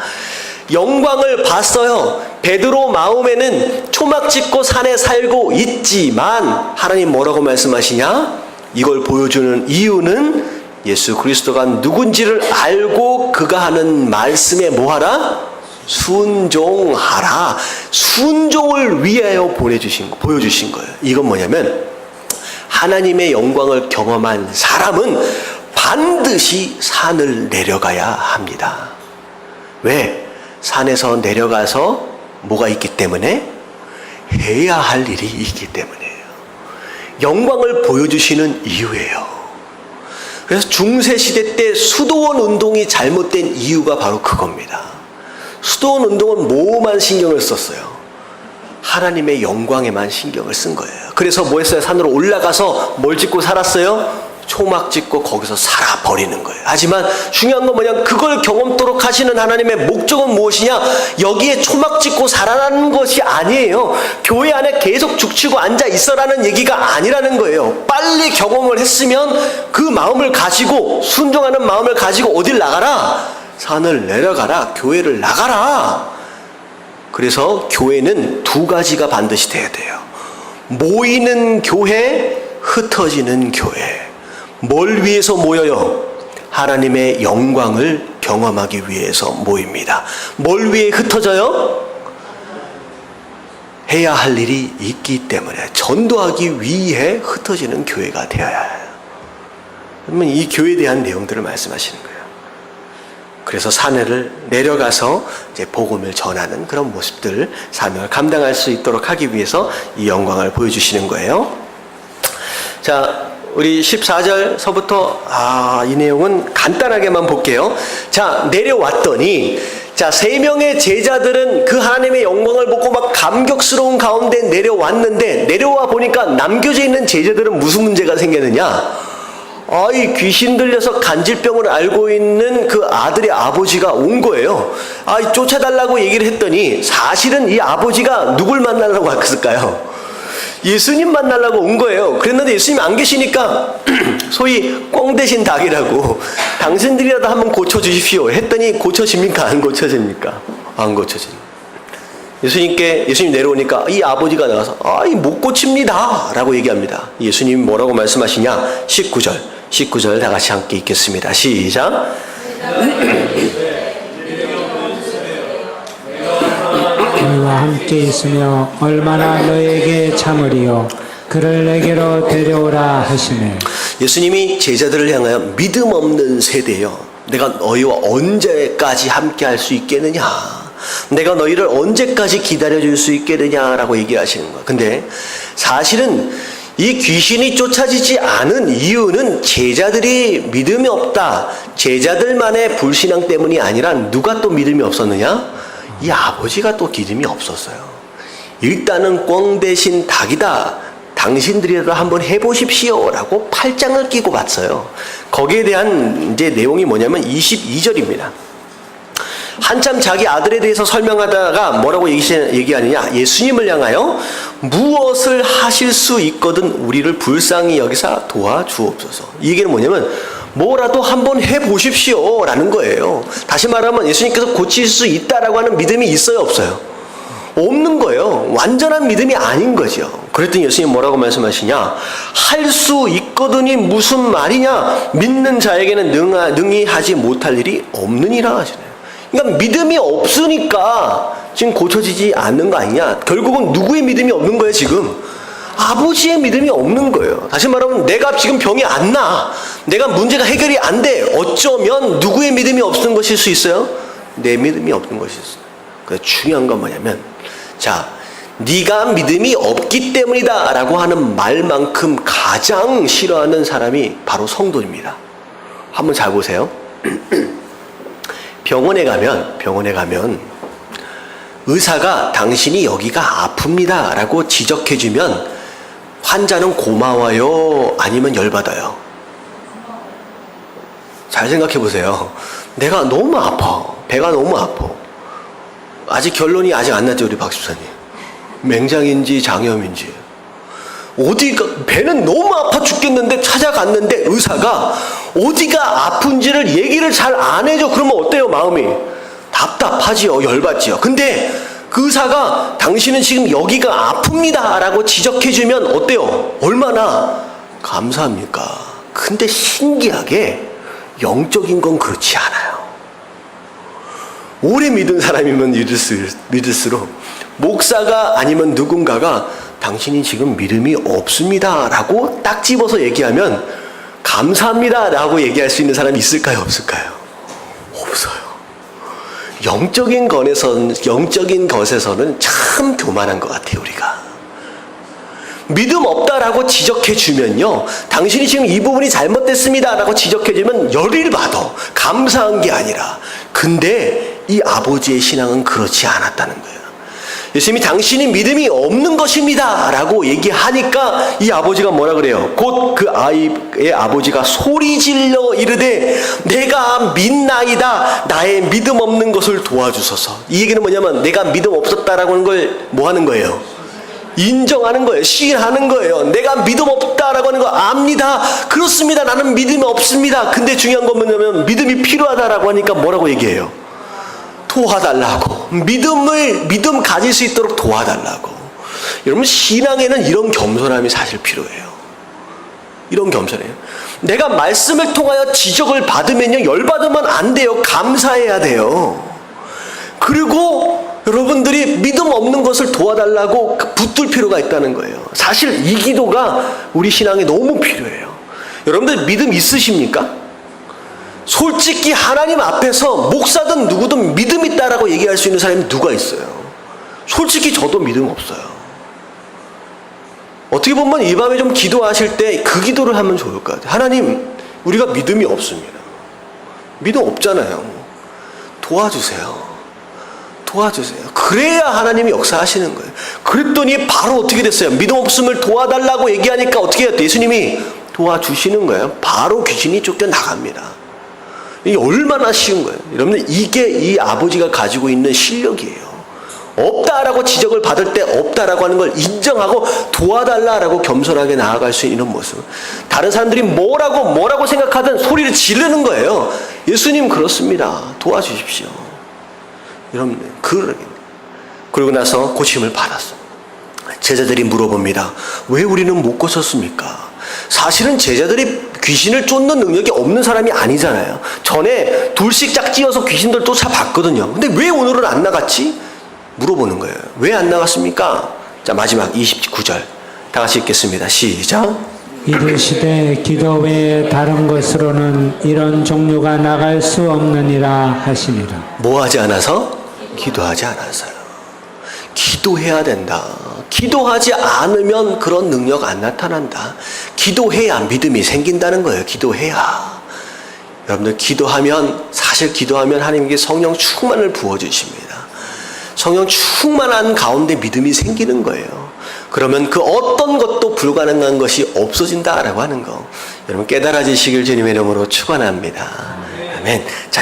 영광을 봤어요. 베드로 마음에는 초막 짓고 산에 살고 있지만 하나님 뭐라고 말씀하시냐? 이걸 보여주는 이유는 예수 그리스도가 누군지를 알고 그가 하는 말씀에 뭐하라? 순종하라. 순종을 위하여 보여주신 거예요. 이건 뭐냐면 하나님의 영광을 경험한 사람은 반드시 산을 내려가야 합니다. 왜? 산에서 내려가서 뭐가 있기 때문에? 해야 할 일이 있기 때문이에요. 영광을 보여주시는 이유예요. 그래서 중세시대 때 수도원 운동이 잘못된 이유가 바로 그겁니다. 수도원 운동은 뭐만 신경을 썼어요? 하나님의 영광에만 신경을 쓴 거예요. 그래서 뭐 했어요? 산으로 올라가서 뭘 짓고 살았어요? 초막 짓고 거기서 살아버리는 거예요. 하지만 중요한 건 뭐냐? 그걸 경험토록 하시는 하나님의 목적은 무엇이냐? 여기에 초막 짓고 살아라는 것이 아니에요. 교회 안에 계속 죽치고 앉아 있어라는 얘기가 아니라는 거예요. 빨리 경험을 했으면 그 마음을 가지고, 순종하는 마음을 가지고 어딜 나가라? 산을 내려가라. 교회를 나가라. 그래서 교회는 두 가지가 반드시 돼야 돼요. 모이는 교회, 흩어지는 교회. 뭘 위해서 모여요? 하나님의 영광을 경험하기 위해서 모입니다. 뭘 위해 흩어져요? 해야 할 일이 있기 때문에 전도하기 위해 흩어지는 교회가 되어야 해요. 그러면 이 교회에 대한 내용들을 말씀하시는 거예요. 그래서 산을 내려가서 이제 복음을 전하는 그런 모습들, 사명을 감당할 수 있도록 하기 위해서 이 영광을 보여주시는 거예요. 자, 우리 14절서부터 이 내용은 간단하게만 볼게요. 자, 내려왔더니, 자, 3명의 제자들은 그 하나님의 영광을 보고 막 감격스러운 가운데 내려왔는데, 내려와 보니까 남겨져 있는 제자들은 무슨 문제가 생겼느냐? 이 귀신 들려서 간질병을 앓고 있는 그 아들의 아버지가 온 거예요. 쫓아달라고 얘기를 했더니 사실은 이 아버지가 누굴 만나려고 왔을까요? 예수님 만나려고 온 거예요. 그랬는데 예수님이 안 계시니까 소위 꽁 대신 닭이라고, 당신들이라도 한번 고쳐주십시오 했더니 고쳐집니까? 안 고쳐집니까? 안 고쳐집니다. 예수님 내려오니까 이 아버지가 나가서 못 고칩니다 라고 얘기합니다. 예수님이 뭐라고 말씀하시냐? 19절 다 같이 함께 읽겠습니다. 시작.
너희와 함께 있으며 얼마나 너에게 참으리요 그를 내게로 데려오라 하시네.
예수님이 제자들을 향하여 믿음 없는 세대여, 내가 너희와 언제까지 함께 할 수 있겠느냐? 내가 너희를 언제까지 기다려줄 수 있겠느냐라고 얘기하시는 거야. 근데 사실은 이 귀신이 쫓아지지 않은 이유는 제자들이 믿음이 없다, 제자들만의 불신앙 때문이 아니라 누가 또 믿음이 없었느냐? 이 아버지가 또 믿음이 없었어요. 일단은 꿩 대신 닭이다, 당신들이라도 한번 해보십시오 라고 팔짱을 끼고 봤어요. 거기에 대한 이제 내용이 뭐냐면 22절입니다. 한참 자기 아들에 대해서 설명하다가 뭐라고 얘기하느냐? 예수님을 향하여 무엇을 하실 수 있거든 우리를 불쌍히 여기사 도와주옵소서. 이 얘기는 뭐냐면 뭐라도 한번 해보십시오 라는 거예요. 다시 말하면 예수님께서 고칠 수 있다라고 하는 믿음이 있어요, 없어요? 없는 거예요. 완전한 믿음이 아닌 거죠. 그랬더니 예수님 뭐라고 말씀하시냐? 할 수 있거든이 무슨 말이냐? 믿는 자에게는 능히 하지 못할 일이 없느니라 하시네요. 그러니까 믿음이 없으니까 지금 고쳐지지 않는 거 아니냐? 결국은 누구의 믿음이 없는 거예요, 지금? 아버지의 믿음이 없는 거예요. 다시 말하면 내가 지금 병이 안 나. 내가 문제가 해결이 안 돼. 어쩌면 누구의 믿음이 없는 것일 수 있어요? 내 믿음이 없는 것일 수 있어요. 그래서 중요한 건 뭐냐면, 자, 네가 믿음이 없기 때문이다 라고 하는 말만큼 가장 싫어하는 사람이 바로 성도입니다. 한번 잘 보세요. 병원에 가면 의사가 당신이 여기가 아픕니다 라고 지적해주면 환자는 고마워요? 아니면 열받아요? 잘 생각해 보세요. 내가 너무 아파. 배가 너무 아파. 아직 결론이 아직 안 났죠, 우리 박 집사님. 맹장인지 장염인지. 어디가, 배는 너무 아파 죽겠는데 찾아갔는데 의사가 어디가 아픈지를 얘기를 잘 안 해줘. 그러면 어때요, 마음이? 답답하지요, 열받지요. 근데 그 의사가 당신은 지금 여기가 아픕니다 라고 지적해주면 어때요? 얼마나 감사합니까? 근데 신기하게 영적인 건 그렇지 않아요. 오래 믿은 사람이면 믿을수록 목사가 아니면 누군가가 당신이 지금 믿음이 없습니다 라고 딱 집어서 얘기하면 감사합니다 라고 얘기할 수 있는 사람이 있을까요, 없을까요? 없어요. 영적인 것에서는 참 교만한 것 같아요, 우리가. 믿음 없다라고 지적해주면요, 당신이 지금 이 부분이 잘못됐습니다 라고 지적해주면 열일 받아. 감사한 게 아니라. 근데 이 아버지의 신앙은 그렇지 않았다는 거예요. 예수님이 당신이 믿음이 없는 것입니다 라고 얘기하니까 이 아버지가 뭐라 그래요? 곧 그 아이의 아버지가 소리질러 이르되 내가 믿나이다, 나의 믿음 없는 것을 도와주소서. 이 얘기는 뭐냐면 내가 믿음 없었다라고 하는 걸 뭐 하는 거예요? 인정하는 거예요. 시인하는 거예요. 내가 믿음 없다라고 하는 거 압니다. 그렇습니다. 나는 믿음이 없습니다. 근데 중요한 건 뭐냐면 믿음이 필요하다라고 하니까 뭐라고 얘기해요? 도와달라고. 믿음 가질 수 있도록 도와달라고. 여러분, 신앙에는 이런 겸손함이 사실 필요해요. 이런 겸손해요. 내가 말씀을 통하여 지적을 받으면요, 열받으면 안 돼요. 감사해야 돼요. 그리고 여러분들이 믿음 없는 것을 도와달라고 붙들 필요가 있다는 거예요. 사실 이 기도가 우리 신앙에 너무 필요해요. 여러분들 믿음 있으십니까? 솔직히 하나님 앞에서 목사든 누구든 믿음 있다라고 얘기할 수 있는 사람이 누가 있어요? 솔직히 저도 믿음 없어요. 어떻게 보면 이 밤에 좀 기도하실 때 그 기도를 하면 좋을 것 같아요. 하나님, 우리가 믿음이 없습니다. 믿음 없잖아요. 도와주세요. 도와주세요. 그래야 하나님이 역사하시는 거예요. 그랬더니 바로 어떻게 됐어요? 믿음 없음을 도와달라고 얘기하니까 어떻게 해요? 예수님이 도와주시는 거예요. 바로 귀신이 쫓겨나갑니다. 이게 얼마나 쉬운 거예요. 여러분들, 이게 이 아버지가 가지고 있는 실력이에요. 없다라고 지적을 받을 때 없다라고 하는 걸 인정하고 도와달라라고 겸손하게 나아갈 수 있는 모습. 다른 사람들이 뭐라고 생각하든 소리를 지르는 거예요. 예수님 그렇습니다. 도와주십시오. 여러분, 그러고 나서 고침을 받았어. 제자들이 물어봅니다. 왜 우리는 못 고쳤습니까? 사실은 제자들이 귀신을 쫓는 능력이 없는 사람이 아니잖아요. 전에 둘씩 짝지어서 귀신들 쫓아봤거든요. 근데 왜 오늘은 안 나갔지? 물어보는 거예요. 왜 안 나갔습니까? 자, 마지막 29절 다 같이 읽겠습니다. 시작.
이르시되 기도 외에 다른 것으로는 이런 종류가 나갈 수 없느니라 하시니라.
뭐 하지 않아서? 기도하지 않아서요. 기도해야 된다. 기도하지 않으면 그런 능력 안 나타난다. 기도해야 믿음이 생긴다는 거예요. 기도해야. 여러분들, 사실 기도하면 하나님께 성령 충만을 부어주십니다. 성령 충만한 가운데 믿음이 생기는 거예요. 그러면 그 어떤 것도 불가능한 것이 없어진다라고 하는 거, 여러분 깨달아지시길 주님의 이름으로 축원합니다. 아멘. 자,